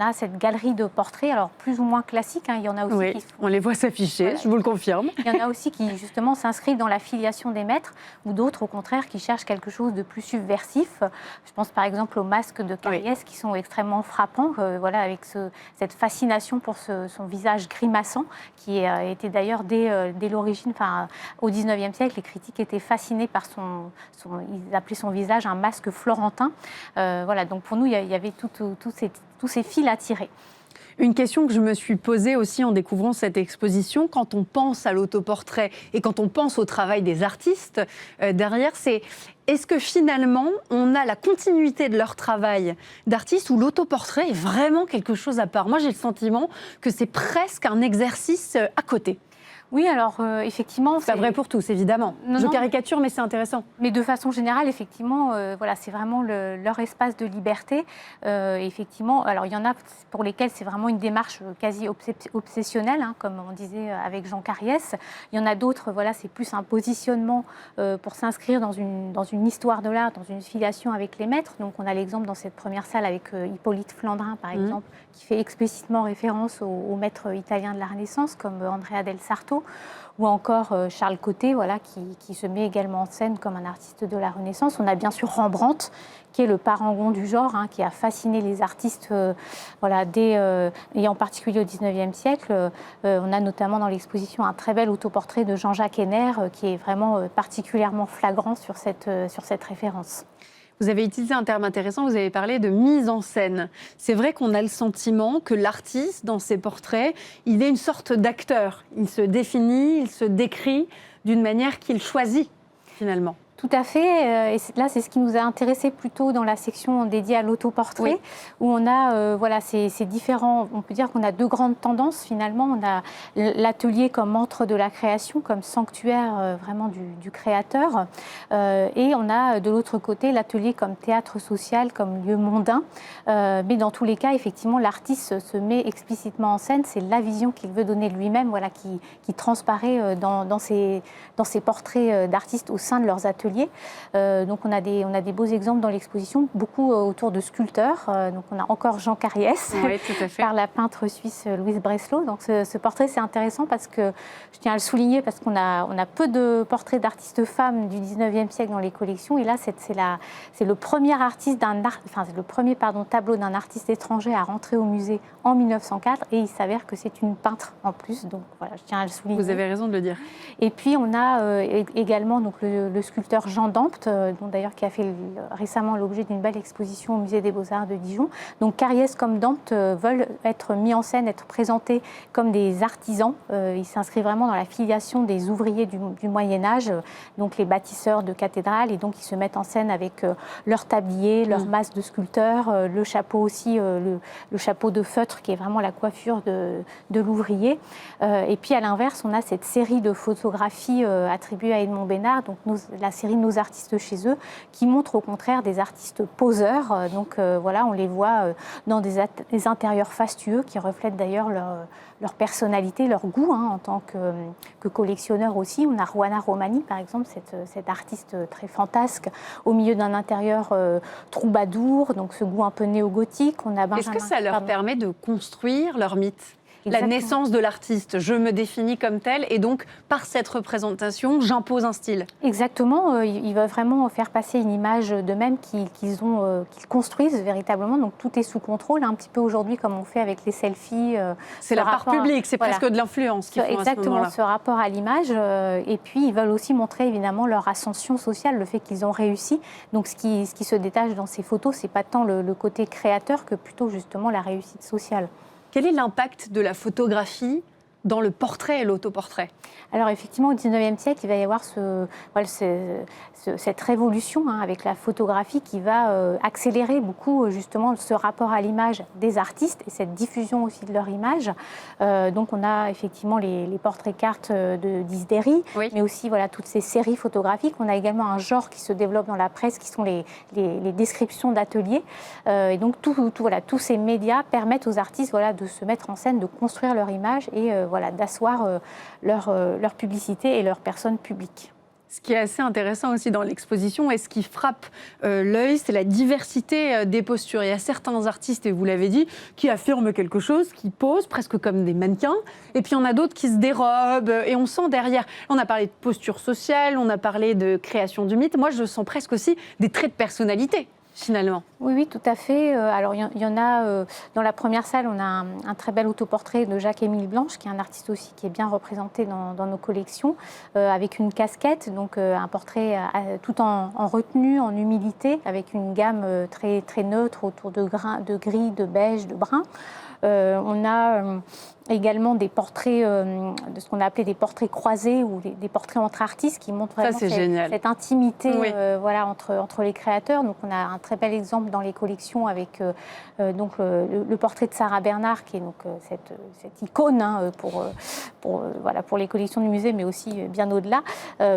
a cette galerie de portraits, alors plus ou moins classiques. Il y en a aussi qui on les voit s'afficher, je vous le confirme. Il y en a aussi qui, justement, s'inscrivent dans la filiation des maîtres ou d'autres, au contraire, qui cherchent quelque chose de plus subversif. Je pense, par exemple, aux masques de Cariès qui sont extrêmement frappants, avec cette fascination pour son visage grimaçant, qui était d'ailleurs dès l'origine, au 19e siècle, les critiques étaient fascinés par ils appelaient son visage un masque florentin. Donc pour nous, il y avait tous ces fils à tirer. Une question que je me suis posée aussi en découvrant cette exposition, quand on pense à l'autoportrait et quand on pense au travail des artistes derrière, c'est est-ce que finalement on a la continuité de leur travail d'artiste ou l'autoportrait est vraiment quelque chose à part? Moi j'ai le sentiment que c'est presque un exercice à côté. Oui, alors effectivement... C'est pas vrai pour tous, évidemment. Je caricature, mais c'est intéressant. Mais de façon générale, effectivement, c'est vraiment leur espace de liberté. Effectivement, alors il y en a pour lesquels c'est vraiment une démarche quasi obsessionnelle, comme on disait avec Jean Cariès. Il y en a d'autres, c'est plus un positionnement pour s'inscrire dans une histoire de l'art, dans une filiation avec les maîtres. Donc on a l'exemple dans cette première salle avec Hippolyte Flandrin, par exemple, qui fait explicitement référence aux maîtres italiens de la Renaissance, comme Andrea del Sarto, ou encore Charles Côté, qui se met également en scène comme un artiste de la Renaissance. On a bien sûr Rembrandt, qui est le parangon du genre, qui a fasciné les artistes, et en particulier au XIXe siècle. On a notamment dans l'exposition un très bel autoportrait de Jean-Jacques Henner, qui est vraiment particulièrement flagrant sur cette référence. Vous avez utilisé un terme intéressant, vous avez parlé de mise en scène. C'est vrai qu'on a le sentiment que l'artiste, dans ses portraits, il est une sorte d'acteur. Il se définit, il se décrit d'une manière qu'il choisit, finalement. Tout à fait. Et là, c'est ce qui nous a intéressé plutôt dans la section dédiée à l'autoportrait, où on a ces différents... On peut dire qu'on a deux grandes tendances, finalement. On a l'atelier comme antre de la création, comme sanctuaire vraiment du créateur. Et on a, de l'autre côté, l'atelier comme théâtre social, comme lieu mondain. Mais dans tous les cas, effectivement, l'artiste se met explicitement en scène. C'est la vision qu'il veut donner de lui-même, qui transparaît dans ses portraits d'artistes au sein de leurs ateliers. Donc on a des beaux exemples dans l'exposition, beaucoup autour de sculpteurs. Donc on a encore Jean Cariès, par la peintre suisse Louise Breslau. Donc ce portrait, c'est intéressant parce que, je tiens à le souligner, parce qu'on a peu de portraits d'artistes femmes du 19e siècle dans les collections. Et là, c'est le premier tableau d'un artiste étranger à rentrer au musée en 1904. Et il s'avère que c'est une peintre en plus. Donc voilà, je tiens à le souligner. Vous avez raison de le dire. Et puis on a également donc, le sculpteur sculpteur Jean Dempte, dont d'ailleurs qui a fait récemment l'objet d'une belle exposition au Musée des Beaux-Arts de Dijon. Donc Cariès comme Dempte veulent être mis en scène, être présentés comme des artisans. Ils s'inscrivent vraiment dans la filiation des ouvriers du Moyen-Âge, donc les bâtisseurs de cathédrales, et donc ils se mettent en scène avec leur tablier, leur masse de sculpteur, le chapeau aussi, le chapeau de feutre qui est vraiment la coiffure de l'ouvrier. Et puis à l'inverse, on a cette série de photographies attribuées à Edmond Besnard, donc la série Nos artistes chez eux, qui montre au contraire des artistes poseurs. Donc voilà, on les voit dans des intérieurs fastueux qui reflètent d'ailleurs leur personnalité, leur goût en tant que collectionneur aussi. On a Juana Romani, par exemple, cette artiste très fantasque, au milieu d'un intérieur troubadour, donc ce goût un peu néo-gothique. On a Benjamin. Est-ce que ça leur permet de construire leur mythe ? Exactement. La naissance de l'artiste, je me définis comme tel, et donc par cette représentation, j'impose un style. Exactement, ils veulent vraiment faire passer une image d'eux-mêmes qu'ils construisent véritablement, donc tout est sous contrôle, un petit peu aujourd'hui comme on fait avec les selfies. C'est la part publique, c'est presque de l'influence qu'ils font Exactement, à ce moment-là. ce rapport à l'image, et puis ils veulent aussi montrer évidemment leur ascension sociale, le fait qu'ils ont réussi. Donc ce qui se détache dans ces photos, c'est pas tant le côté créateur que plutôt justement la réussite sociale. Quel est l'impact de la photographie dans le portrait et l'autoportrait ? Alors effectivement, au XIXe siècle, il va y avoir cette révolution avec la photographie qui va accélérer beaucoup justement ce rapport à l'image des artistes et cette diffusion aussi de leur image. Donc on a effectivement les portraits cartes d'Isdéry, mais aussi toutes ces séries photographiques. On a également un genre qui se développe dans la presse qui sont les descriptions d'ateliers. Et donc tous ces médias permettent aux artistes de se mettre en scène, de construire leur image et d'asseoir leur publicité et leur personne publique. Ce qui est assez intéressant aussi dans l'exposition et ce qui frappe l'œil, c'est la diversité des postures. Il y a certains artistes, et vous l'avez dit, qui affirment quelque chose, qui posent presque comme des mannequins, et puis il y en a d'autres qui se dérobent, et on sent derrière. On a parlé de posture sociale, on a parlé de création du mythe. Moi, je sens presque aussi des traits de personnalité, finalement. Oui, tout à fait. Alors, il y en a, dans la première salle, on a un très bel autoportrait de Jacques-Émile Blanche, qui est un artiste aussi qui est bien représenté dans nos collections, avec une casquette, donc un portrait tout en retenue, en humilité, avec une gamme très, très neutre autour de gris, de beige, de brun. On a également des portraits, de ce qu'on a appelé des portraits croisés ou des portraits entre artistes qui montrent vraiment cette intimité entre les créateurs. Donc on a un très bel exemple dans les collections avec donc le portrait de Sarah Bernard qui est donc cette icône pour les collections du musée, mais aussi bien au-delà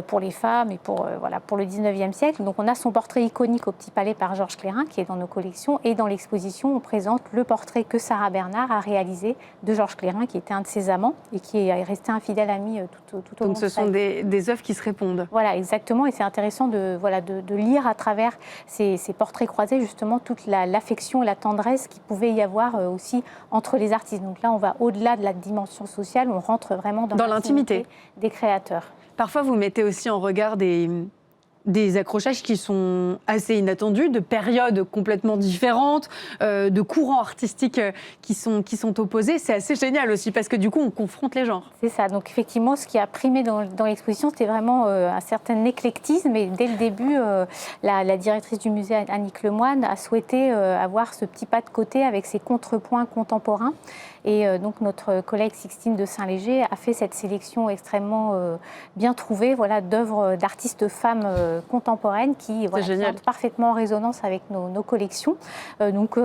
pour les femmes et pour le 19e siècle. Donc on a son portrait iconique au Petit Palais par Georges Clérin qui est dans nos collections, et dans l'exposition on présente le portrait que Sarah Bernard a réalisé de Georges Clérin, qui était un de ses amants et qui est resté un fidèle ami tout au long de sa vie. Donc ce sont des œuvres qui se répondent. Voilà, exactement, et c'est intéressant de lire à travers ces portraits croisés justement toute l'affection et la tendresse qu'il pouvait y avoir aussi entre les artistes. Donc là, on va au-delà de la dimension sociale, on rentre vraiment dans l'intimité des créateurs. Parfois, vous mettez aussi en regard des accrochages qui sont assez inattendus, de périodes complètement différentes, de courants artistiques qui sont opposés. C'est assez génial aussi, parce que du coup, on confronte les genres. C'est ça. Donc effectivement, ce qui a primé dans l'exposition, c'était vraiment un certain éclectisme. Et dès le début, la directrice du musée, Annick Lemoine, a souhaité avoir ce petit pas de côté avec ses contrepoints contemporains. Et donc notre collègue Sixtine de Saint-Léger a fait cette sélection extrêmement bien trouvée d'œuvres d'artistes femmes contemporaines qui sont parfaitement en résonance avec nos collections. Donc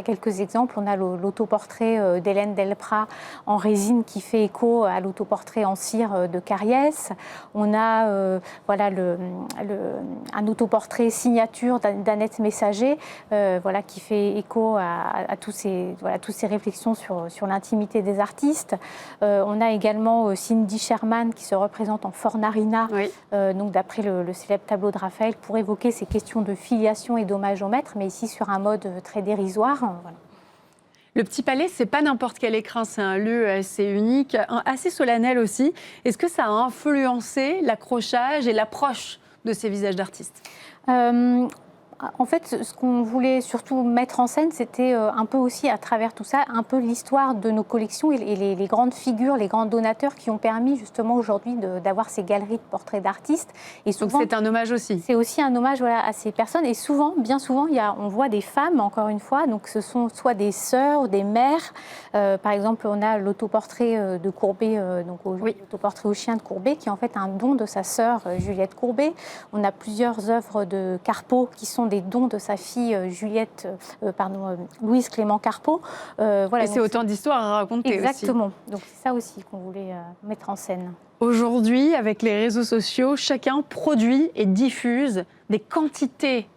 quelques exemples. On a l'autoportrait d'Hélène Delprat en résine qui fait écho à l'autoportrait en cire de Cariès. On a un autoportrait signature d'Annette Messager qui fait écho à toutes ces réflexions sur l'intimité des artistes. On a également Cindy Sherman qui se représente en Fornarina, donc d'après le célèbre tableau de Raphaël, pour évoquer ces questions de filiation et d'hommage au maître, mais ici sur un mode très dérisoire. Voilà. Le Petit Palais, c'est pas n'importe quel écrin, c'est un lieu assez unique, assez solennel aussi. Est-ce que ça a influencé l'accrochage et l'approche de ces visages d'artistes ? En fait, ce qu'on voulait surtout mettre en scène, c'était un peu aussi, à travers tout ça, un peu l'histoire de nos collections et les grandes figures, les grands donateurs qui ont permis justement aujourd'hui d'avoir ces galeries de portraits d'artistes. Et souvent, donc c'est un hommage aussi. C'est aussi un hommage à ces personnes. Et souvent, bien souvent, on voit des femmes, encore une fois. Donc ce sont soit des sœurs, des mères. Par exemple, on a l'autoportrait de Courbet, l'autoportrait au chien de Courbet, qui est en fait un don de sa sœur Juliette Courbet. On a plusieurs œuvres de Carpeaux qui sont des dons de sa fille Louise Clément Carpeaux. Et c'est autant d'histoires à raconter. Exactement. Aussi. Donc c'est ça aussi qu'on voulait mettre en scène. Aujourd'hui, avec les réseaux sociaux, chacun produit et diffuse des quantités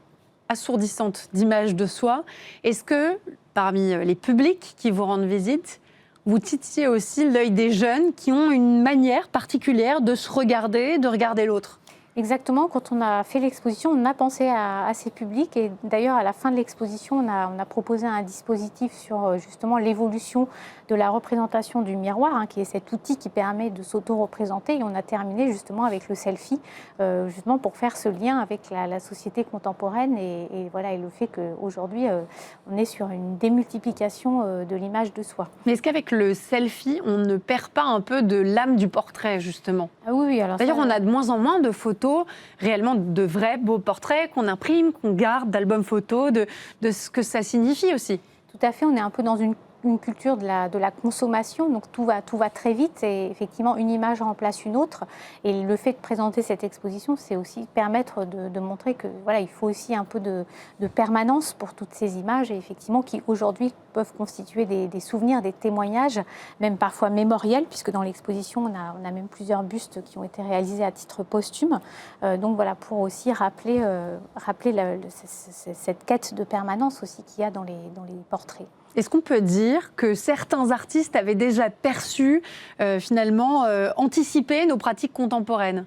assourdissantes d'images de soi. Est-ce que, parmi les publics qui vous rendent visite, vous titillez aussi l'œil des jeunes qui ont une manière particulière de se regarder, de regarder l'autre ? Exactement, quand on a fait l'exposition, on a pensé à ces publics et d'ailleurs à la fin de l'exposition, on a proposé un dispositif sur justement l'évolution de la représentation du miroir, qui est cet outil qui permet de s'auto-représenter, et on a terminé justement avec le selfie, justement pour faire ce lien avec la société contemporaine et le fait qu'aujourd'hui on est sur une démultiplication de l'image de soi. Mais est-ce qu'avec le selfie, on ne perd pas un peu de l'âme du portrait justement ? Oui. D'ailleurs, on a de moins en moins de photos réellement de vrais beaux portraits qu'on imprime, qu'on garde, d'albums photos, de ce que ça signifie aussi. Tout à fait, on est un peu dans une culture de la consommation, donc tout va très vite et effectivement une image remplace une autre. Et le fait de présenter cette exposition, c'est aussi permettre de montrer que il faut aussi un peu de permanence pour toutes ces images et effectivement qui aujourd'hui peuvent constituer des souvenirs, des témoignages, même parfois mémoriels, puisque dans l'exposition on a même plusieurs bustes qui ont été réalisés à titre posthume. Donc voilà, pour aussi rappeler cette quête de permanence aussi qu'il y a dans les portraits. Est-ce qu'on peut dire que certains artistes avaient déjà perçu, anticipé nos pratiques contemporaines ?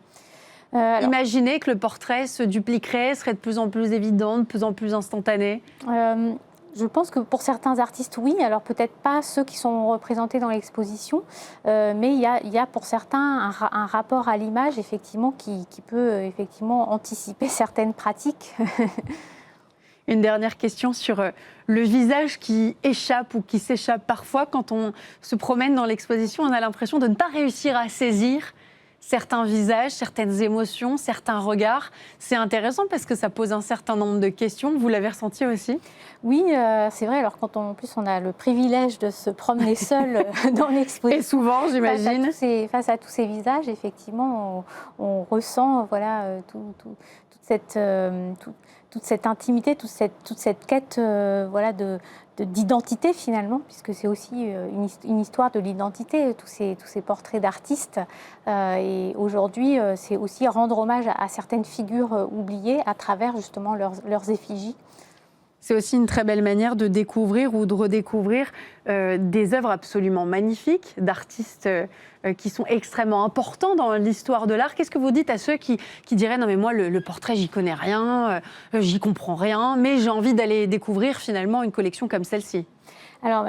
Imaginez que le portrait se dupliquerait, serait de plus en plus évident, de plus en plus instantané. Je pense que pour certains artistes, oui. Alors peut-être pas ceux qui sont représentés dans l'exposition, mais il y a pour certains un rapport à l'image effectivement qui peut effectivement anticiper certaines pratiques. Une dernière question sur le visage qui échappe ou qui s'échappe parfois. Quand on se promène dans l'exposition, on a l'impression de ne pas réussir à saisir certains visages, certaines émotions, certains regards. C'est intéressant parce que ça pose un certain nombre de questions. Vous l'avez ressenti aussi ? Oui, c'est vrai. Alors quand en plus on a le privilège de se promener seul dans l'exposition. Et souvent, j'imagine. Face à tous ces visages, effectivement, on ressent toute cette intimité, toute cette quête d'identité finalement, puisque c'est aussi une histoire de l'identité, tous ces portraits d'artistes. Et aujourd'hui, c'est aussi rendre hommage à certaines figures oubliées à travers justement leurs effigies. C'est aussi une très belle manière de découvrir ou de redécouvrir des œuvres absolument magnifiques d'artistes qui sont extrêmement importants dans l'histoire de l'art. Qu'est-ce que vous dites à ceux qui diraient « Non mais moi, le portrait, j'y connais rien, j'y comprends rien, mais j'ai envie d'aller découvrir finalement une collection comme celle-ci » ? Alors,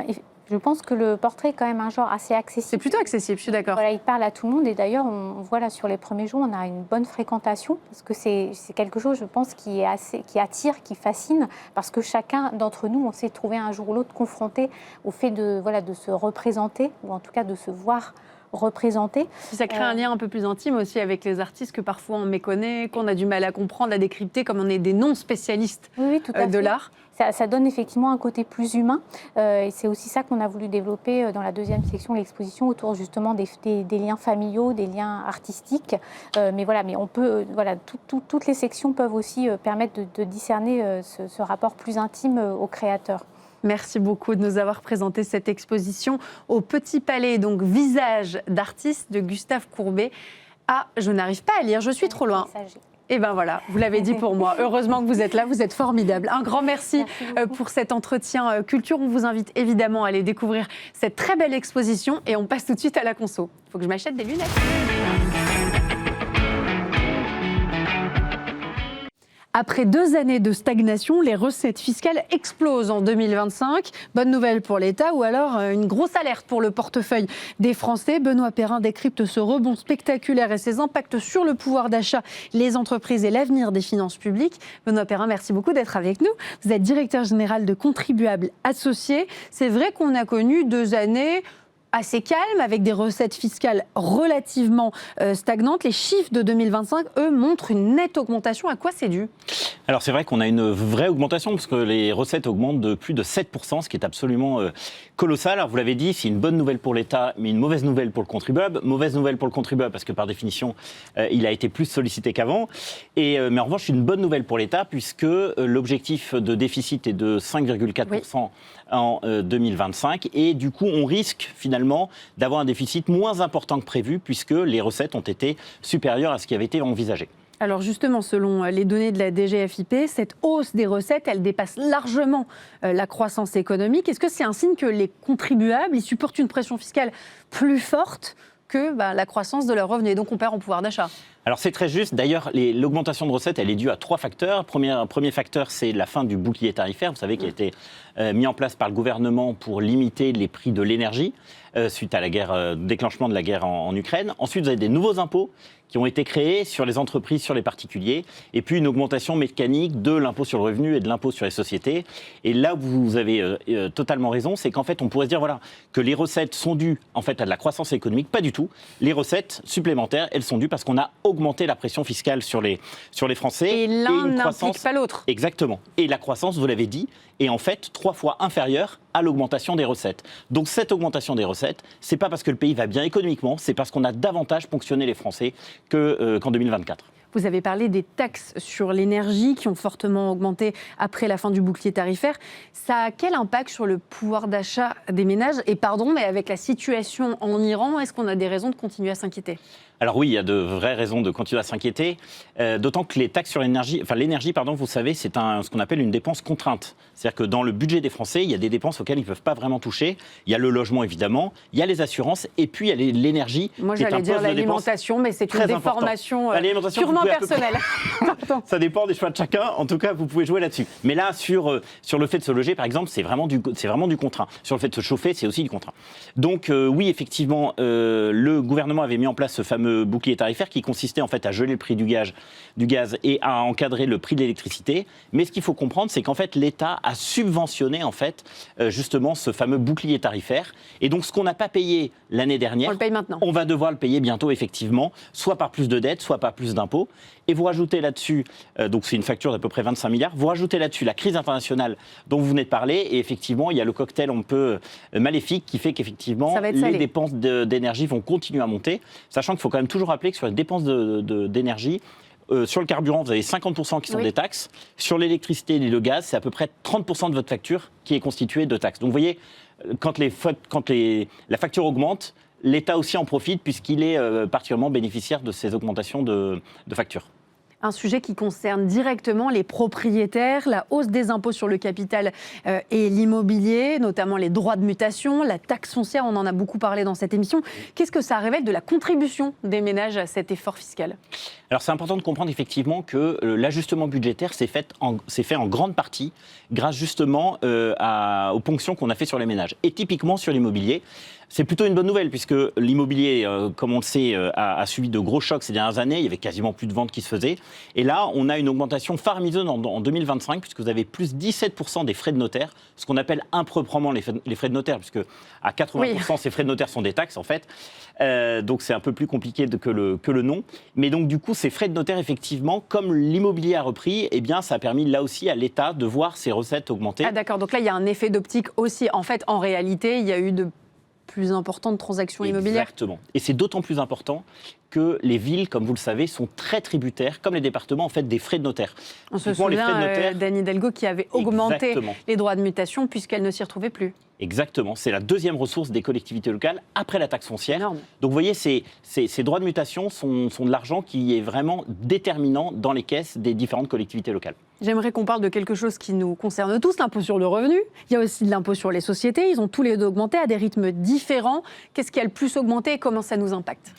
je pense que le portrait est quand même un genre assez accessible. C'est plutôt accessible, je suis d'accord. Voilà, il parle à tout le monde et d'ailleurs, on voit là sur les premiers jours, on a une bonne fréquentation parce que c'est quelque chose, je pense, qui attire, qui fascine parce que chacun d'entre nous, on s'est trouvé un jour ou l'autre confronté au fait de se représenter ou en tout cas de se voir représenter. Ça crée un lien un peu plus intime aussi avec les artistes que parfois on méconnaît, qu'on a du mal à comprendre, à décrypter, comme on est des non-spécialistes de l'art. Ça donne effectivement un côté plus humain et c'est aussi ça qu'on a voulu développer dans la deuxième section de l'exposition autour justement des liens familiaux, des liens artistiques. Mais on peut, toutes les sections peuvent aussi permettre de discerner ce rapport plus intime au créateur. Merci beaucoup de nous avoir présenté cette exposition au Petit Palais, donc Visage d'artiste de Gustave Courbet. Ah, je n'arrive pas à lire, je suis trop loin. Et ben voilà, vous l'avez dit pour moi. Heureusement que vous êtes là, vous êtes formidable. Un grand merci pour cet entretien culture. On vous invite évidemment à aller découvrir cette très belle exposition et on passe tout de suite à la conso. Il faut que je m'achète des lunettes. Après 2 années de stagnation, les recettes fiscales explosent en 2025. Bonne nouvelle pour l'État ou alors une grosse alerte pour le portefeuille des Français. Benoît Perrin décrypte ce rebond spectaculaire et ses impacts sur le pouvoir d'achat, les entreprises et l'avenir des finances publiques. Benoît Perrin, merci beaucoup d'être avec nous. Vous êtes directeur général de Contribuables Associés. C'est vrai qu'on a connu 2 années assez calme, avec des recettes fiscales relativement stagnantes. Les chiffres de 2025, eux, montrent une nette augmentation. À quoi c'est dû ? Alors c'est vrai qu'on a une vraie augmentation, parce que les recettes augmentent de plus de 7%, ce qui est absolument colossal. Alors vous l'avez dit, c'est une bonne nouvelle pour l'État, mais une mauvaise nouvelle pour le contribuable. Mauvaise nouvelle pour le contribuable, parce que par définition, il a été plus sollicité qu'avant. Mais en revanche, une bonne nouvelle pour l'État, puisque l'objectif de déficit est de 5,4% en 2025. Et du coup, on risque finalement d'avoir un déficit moins important que prévu, puisque les recettes ont été supérieures à ce qui avait été envisagé. Alors justement, selon les données de la DGFiP, cette hausse des recettes, elle dépasse largement la croissance économique. Est-ce que c'est un signe que les contribuables, ils supportent une pression fiscale plus forte que la croissance de leurs revenus, et donc on perd en pouvoir d'achat? Alors c'est très juste. D'ailleurs, l'augmentation de recettes, elle est due à 3 facteurs. Premier facteur, c'est la fin du bouclier tarifaire, vous savez, qui a été mis en place par le gouvernement pour limiter les prix de l'énergie suite à la guerre, déclenchement de la guerre en Ukraine. Ensuite, vous avez des nouveaux impôts qui ont été créés sur les entreprises, sur les particuliers, et puis une augmentation mécanique de l'impôt sur le revenu et de l'impôt sur les sociétés. Et là où vous avez totalement raison, c'est qu'en fait, on pourrait se dire que les recettes sont dues en fait à de la croissance économique. Pas du tout. Les recettes supplémentaires, elles sont dues parce qu'on a augmenté la pression fiscale sur les Français. Et l'un n'implique pas l'autre. Exactement. Et la croissance, vous l'avez dit, est en fait 3 fois inférieure à l'augmentation des recettes. Donc cette augmentation des recettes, c'est pas parce que le pays va bien économiquement, c'est parce qu'on a davantage ponctionné les Français qu'en 2024. Vous avez parlé des taxes sur l'énergie qui ont fortement augmenté après la fin du bouclier tarifaire. Ça a quel impact sur le pouvoir d'achat des ménages ? Et pardon, mais avec la situation en Iran, est-ce qu'on a des raisons de continuer à s'inquiéter ? Alors oui, il y a de vraies raisons de continuer à s'inquiéter, d'autant que les taxes sur l'énergie, vous savez, c'est ce qu'on appelle une dépense contrainte. C'est-à-dire que dans le budget des Français, il y a des dépenses auxquelles ils ne peuvent pas vraiment toucher. Il y a le logement, évidemment, il y a les assurances, et puis il y a l'énergie. Moi, j'allais dire l'alimentation, mais c'est une déformation purement personnelle. Ça dépend des choix de chacun. En tout cas, vous pouvez jouer là-dessus. Mais là, sur le fait de se loger, par exemple, c'est vraiment du contraint. Sur le fait de se chauffer, c'est aussi du contraint. Donc oui, effectivement, le gouvernement avait mis en place ce fameux bouclier tarifaire qui consistait en fait à geler le prix du gaz et à encadrer le prix de l'électricité. Mais ce qu'il faut comprendre, c'est qu'en fait l'État a subventionné en fait justement ce fameux bouclier tarifaire. Et donc ce qu'on n'a pas payé l'année dernière, on le paye maintenant. On va devoir le payer bientôt effectivement, soit par plus de dettes, soit par plus d'impôts. Et vous rajoutez là-dessus, donc c'est une facture d'à peu près 25 milliards, vous rajoutez là-dessus la crise internationale dont vous venez de parler, et effectivement, il y a le cocktail un peu maléfique qui fait qu'effectivement, les dépenses d'énergie vont continuer à monter, sachant qu'il faut quand même toujours rappeler que sur les dépenses d'énergie, sur le carburant, vous avez 50% qui sont des taxes. Sur l'électricité et le gaz, c'est à peu près 30% de votre facture qui est constituée de taxes. Donc vous voyez, quand la facture augmente, l'État aussi en profite puisqu'il est particulièrement bénéficiaire de ces augmentations de factures. Un sujet qui concerne directement les propriétaires, la hausse des impôts sur le capital et l'immobilier, notamment les droits de mutation, la taxe foncière, on en a beaucoup parlé dans cette émission. Qu'est-ce que ça révèle de la contribution des ménages à cet effort fiscal ? Alors c'est important de comprendre effectivement que l'ajustement budgétaire s'est fait en grande partie grâce justement aux ponctions qu'on a fait sur les ménages. Et typiquement sur l'immobilier, c'est plutôt une bonne nouvelle puisque l'immobilier, comme on le sait, a subi de gros chocs ces dernières années. Il y avait quasiment plus de ventes qui se faisaient. Et là, on a une augmentation faramineuse en 2025 puisque vous avez plus 17% des frais de notaire, ce qu'on appelle improprement les frais de notaire puisque à 80% ces frais de notaire sont des taxes en fait. Donc c'est un peu plus compliqué que le nom. Mais donc du coup, ces frais de notaire, effectivement, comme l'immobilier a repris, eh bien, ça a permis là aussi à l'État de voir ses recettes augmenter. Ah d'accord, donc là, il y a un effet d'optique aussi. En fait, en réalité, il y a eu de plus importantes transactions immobilières. Exactement. Et c'est d'autant plus important que les villes, comme vous le savez, sont très tributaires, comme les départements, en fait, des frais de notaire. On se souvient d'Anne Hidalgo qui avait augmenté les droits de mutation puisqu'elle ne s'y retrouvait plus. Exactement. C'est la deuxième ressource des collectivités locales après la taxe foncière. Énorme. Donc vous voyez, ces droits de mutation sont de l'argent qui est vraiment déterminant dans les caisses des différentes collectivités locales. J'aimerais qu'on parle de quelque chose qui nous concerne tous, l'impôt sur le revenu. Il y a aussi de l'impôt sur les sociétés. Ils ont tous les deux augmenté à des rythmes différents. Qu'est-ce qui a le plus augmenté et comment ça nous impacte ?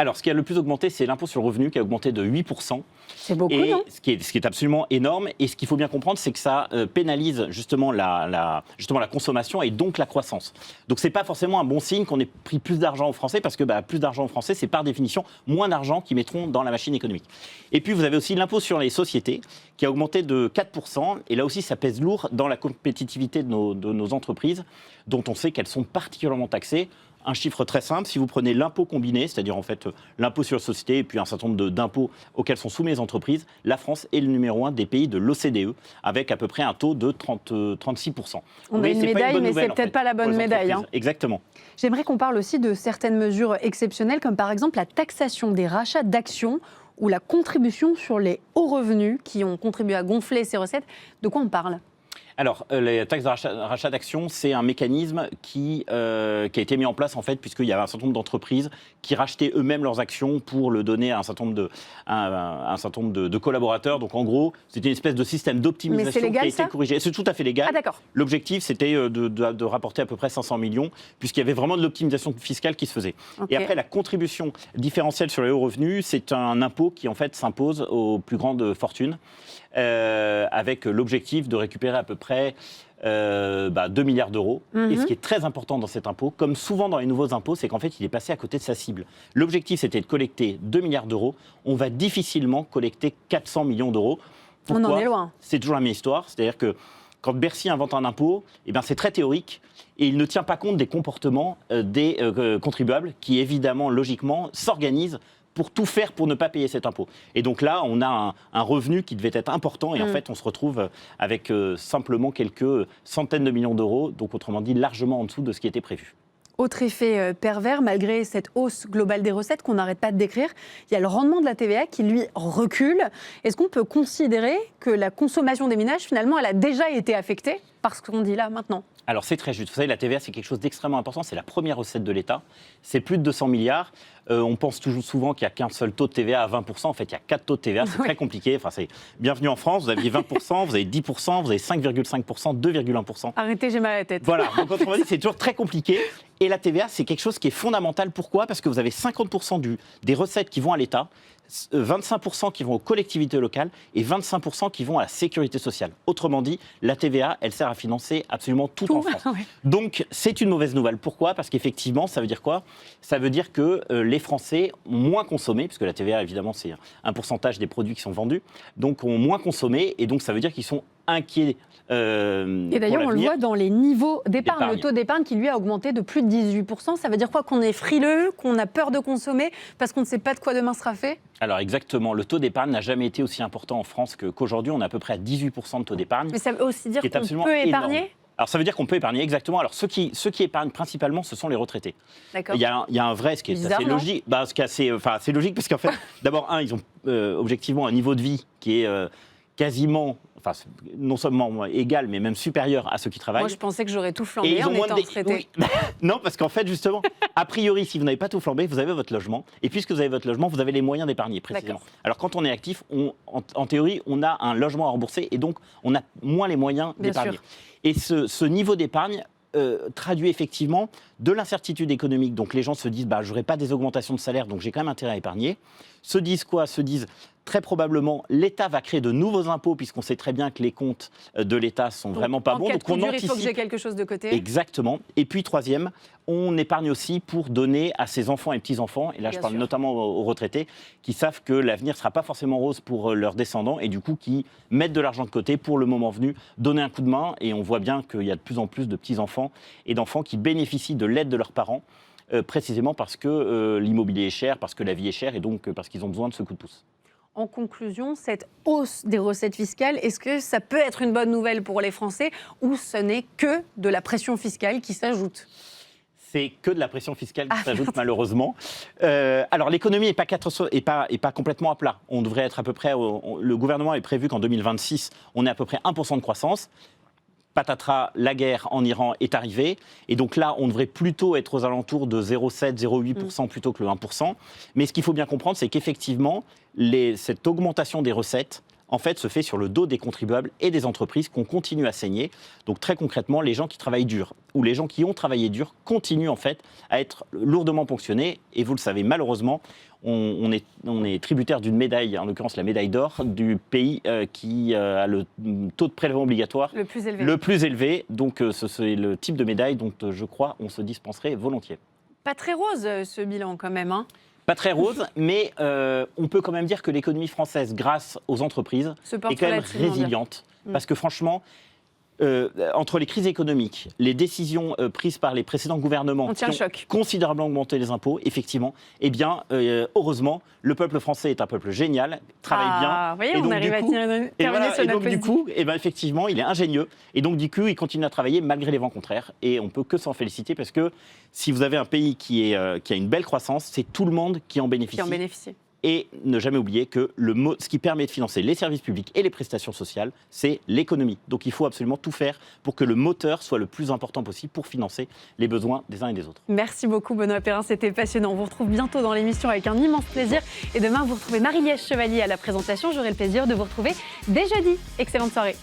Alors, ce qui a le plus augmenté, c'est l'impôt sur le revenu qui a augmenté de 8%. C'est beaucoup, Et non? ce qui est absolument énorme. Et ce qu'il faut bien comprendre, c'est que ça pénalise justement la consommation et donc la croissance. Donc, ce n'est pas forcément un bon signe qu'on ait pris plus d'argent aux Français, parce que plus d'argent aux Français, c'est par définition moins d'argent qu'ils mettront dans la machine économique. Et puis, vous avez aussi l'impôt sur les sociétés qui a augmenté de 4%. Et là aussi, ça pèse lourd dans la compétitivité de nos entreprises, dont on sait qu'elles sont particulièrement taxées. Un chiffre très simple, si vous prenez l'impôt combiné, c'est-à-dire en fait l'impôt sur la société et puis un certain nombre d'impôts auxquels sont soumises les entreprises, la France est le numéro 1 des pays de l'OCDE, avec à peu près un taux de 36%. On a une médaille, mais c'est peut-être pas la bonne médaille. Exactement. J'aimerais qu'on parle aussi de certaines mesures exceptionnelles, comme par exemple la taxation des rachats d'actions ou la contribution sur les hauts revenus qui ont contribué à gonfler ces recettes. De quoi on parle ? Alors, les taxes de rachat d'actions, c'est un mécanisme qui a été mis en place, en fait, puisqu'il y avait un certain nombre d'entreprises qui rachetaient eux-mêmes leurs actions pour le donner à un certain nombre de collaborateurs. Donc, en gros, c'était une espèce de système d'optimisation légal, qui a été corrigé. C'est tout à fait légal. Ah, d'accord. L'objectif, c'était de rapporter à peu près 500 millions, puisqu'il y avait vraiment de l'optimisation fiscale qui se faisait. Okay. Et après, la contribution différentielle sur les hauts revenus, c'est un impôt qui, en fait, s'impose aux plus grandes fortunes, avec l'objectif de récupérer à peu près 2 milliards d'euros. Et ce qui est très important dans cet impôt, comme souvent dans les nouveaux impôts, c'est qu'en fait, il est passé à côté de sa cible. L'objectif, c'était de collecter 2 milliards d'euros. On va difficilement collecter 400 millions d'euros. Pourquoi ? On en est loin. C'est toujours la même histoire. C'est-à-dire que quand Bercy invente un impôt, c'est très théorique et il ne tient pas compte des comportements des contribuables qui, évidemment, logiquement, s'organisent pour tout faire pour ne pas payer cet impôt. Et donc là, on a un revenu qui devait être important et en fait, on se retrouve avec simplement quelques centaines de millions d'euros, donc autrement dit, largement en dessous de ce qui était prévu. Autre effet pervers, malgré cette hausse globale des recettes qu'on n'arrête pas de décrire, il y a le rendement de la TVA qui, lui, recule. Est-ce qu'on peut considérer que la consommation des ménages, finalement, elle a déjà été affectée par ce qu'on dit là, maintenant ? Alors c'est très juste. Vous savez, la TVA, c'est quelque chose d'extrêmement important. C'est la première recette de l'État. C'est plus de 200 milliards. On pense toujours souvent qu'il n'y a qu'un seul taux de TVA à 20%. En fait, il y a 4 taux de TVA. C'est très compliqué. Enfin, c'est bienvenue en France. Vous aviez 20%, vous avez 10%, vous avez 5,5%, 2,1%. Arrêtez, j'ai mal à la tête. Voilà. Donc, autrement dit, c'est toujours très compliqué. Et la TVA, c'est quelque chose qui est fondamental. Pourquoi ? Parce que vous avez 50% des recettes qui vont à l'État, 25% qui vont aux collectivités locales et 25% qui vont à la sécurité sociale. Autrement dit, la TVA, elle sert à financer absolument tout en France. Ouais. Donc, c'est une mauvaise nouvelle. Pourquoi ? Parce qu'effectivement, ça veut dire quoi ? Ça veut dire que les Français ont moins consommé, puisque la TVA, évidemment, c'est un pourcentage des produits qui sont vendus, donc ont moins consommé, et donc ça veut dire qu'ils sont inquiets. Et d'ailleurs, on le voit dans les niveaux d'épargne. Le taux d'épargne qui, lui, a augmenté de plus de 18%. Ça veut dire quoi ? Qu'on est frileux, qu'on a peur de consommer parce qu'on ne sait pas de quoi demain sera fait ? Alors exactement, le taux d'épargne n'a jamais été aussi important en France qu'aujourd'hui. On est à peu près à 18% de taux d'épargne. Mais ça veut aussi dire qu'on peut épargner ? Énorme. Alors ça veut dire qu'on peut épargner, exactement. Alors ceux qui épargnent principalement, ce sont les retraités. D'accord. Il y a un vrai, ce qui est bizarre, assez logique. C'est logique parce qu'en fait, d'abord, ils ont objectivement un niveau de vie qui est quasiment, non seulement égal, mais même supérieur à ceux qui travaillent. Moi, je pensais que j'aurais tout flambé en étant retraité. Oui. Non, parce qu'en fait, justement, a priori, si vous n'avez pas tout flambé, vous avez votre logement. Et puisque vous avez votre logement, vous avez les moyens d'épargner, précisément. D'accord. Alors, quand on est actif, en théorie, on a un logement à rembourser et donc, on a moins les moyens d'épargner. Et ce niveau d'épargne traduit effectivement de l'incertitude économique. Donc, les gens se disent, je n'aurai pas des augmentations de salaire, donc j'ai quand même intérêt à épargner. Se disent quoi ? Se disent très probablement, l'État va créer de nouveaux impôts, puisqu'on sait très bien que les comptes de l'État sont vraiment pas bons. Donc, il faut que j'ai quelque chose de côté. Exactement. Et puis, troisième, on épargne aussi pour donner à ses enfants et petits-enfants, et là, je parle notamment aux retraités, qui savent que l'avenir ne sera pas forcément rose pour leurs descendants, et du coup, qui mettent de l'argent de côté pour le moment venu, donner un coup de main. Et on voit bien qu'il y a de plus en plus de petits-enfants et d'enfants qui bénéficient de l'aide de leurs parents, précisément parce que l'immobilier est cher, parce que la vie est chère, et donc parce qu'ils ont besoin de ce coup de pouce. En conclusion, cette hausse des recettes fiscales, est-ce que ça peut être une bonne nouvelle pour les Français ou ce n'est que de la pression fiscale qui s'ajoute ? C'est que de la pression fiscale qui s'ajoute malheureusement. Alors l'économie n'est pas complètement à plat. On devrait être à peu près, le gouvernement est prévu qu'en 2026, on est à peu près 1% de croissance. Patatras, la guerre en Iran est arrivée. Et donc là, on devrait plutôt être aux alentours de 0,7, 0,8% plutôt que le 1%. Mais ce qu'il faut bien comprendre, c'est qu'effectivement, cette augmentation des recettes, en fait, se fait sur le dos des contribuables et des entreprises qu'on continue à saigner. Donc très concrètement, les gens qui travaillent dur ou les gens qui ont travaillé dur continuent en fait à être lourdement ponctionnés. Et vous le savez, malheureusement, on est tributaire d'une médaille, en l'occurrence la médaille d'or, du pays qui a le taux de prélèvement obligatoire le plus élevé. le plus élevé. Donc c'est le type de médaille dont je crois on se dispenserait volontiers. Pas très rose ce bilan quand même. Hein. Pas très rose, mais on peut quand même dire que l'économie française, grâce aux entreprises, Se porte est quand même relativement bien. résiliente. Parce que franchement, entre les crises économiques, les décisions prises par les précédents gouvernements On tient qui le choc. ont considérablement augmenté les impôts, effectivement, eh bien, heureusement, le peuple français est un peuple génial, travaille bien. Vous voyez, et on donc, arrive du à coup- terminer Et, voilà, sur et notre donc, du positif. coup, eh ben, effectivement, il est ingénieux. Et donc, du coup, il continue à travailler malgré les vents contraires. Et on ne peut que s'en féliciter parce que si vous avez un pays qui a une belle croissance, c'est tout le monde qui en bénéficie. Qui en bénéficient. Et ne jamais oublier que ce qui permet de financer les services publics et les prestations sociales, c'est l'économie. Donc il faut absolument tout faire pour que le moteur soit le plus important possible pour financer les besoins des uns et des autres. Merci beaucoup Benoît Perrin, c'était passionnant. On vous retrouve bientôt dans l'émission avec un immense plaisir. Et demain, vous retrouvez Marie-Liège Chevalier à la présentation. J'aurai le plaisir de vous retrouver dès jeudi. Excellente soirée.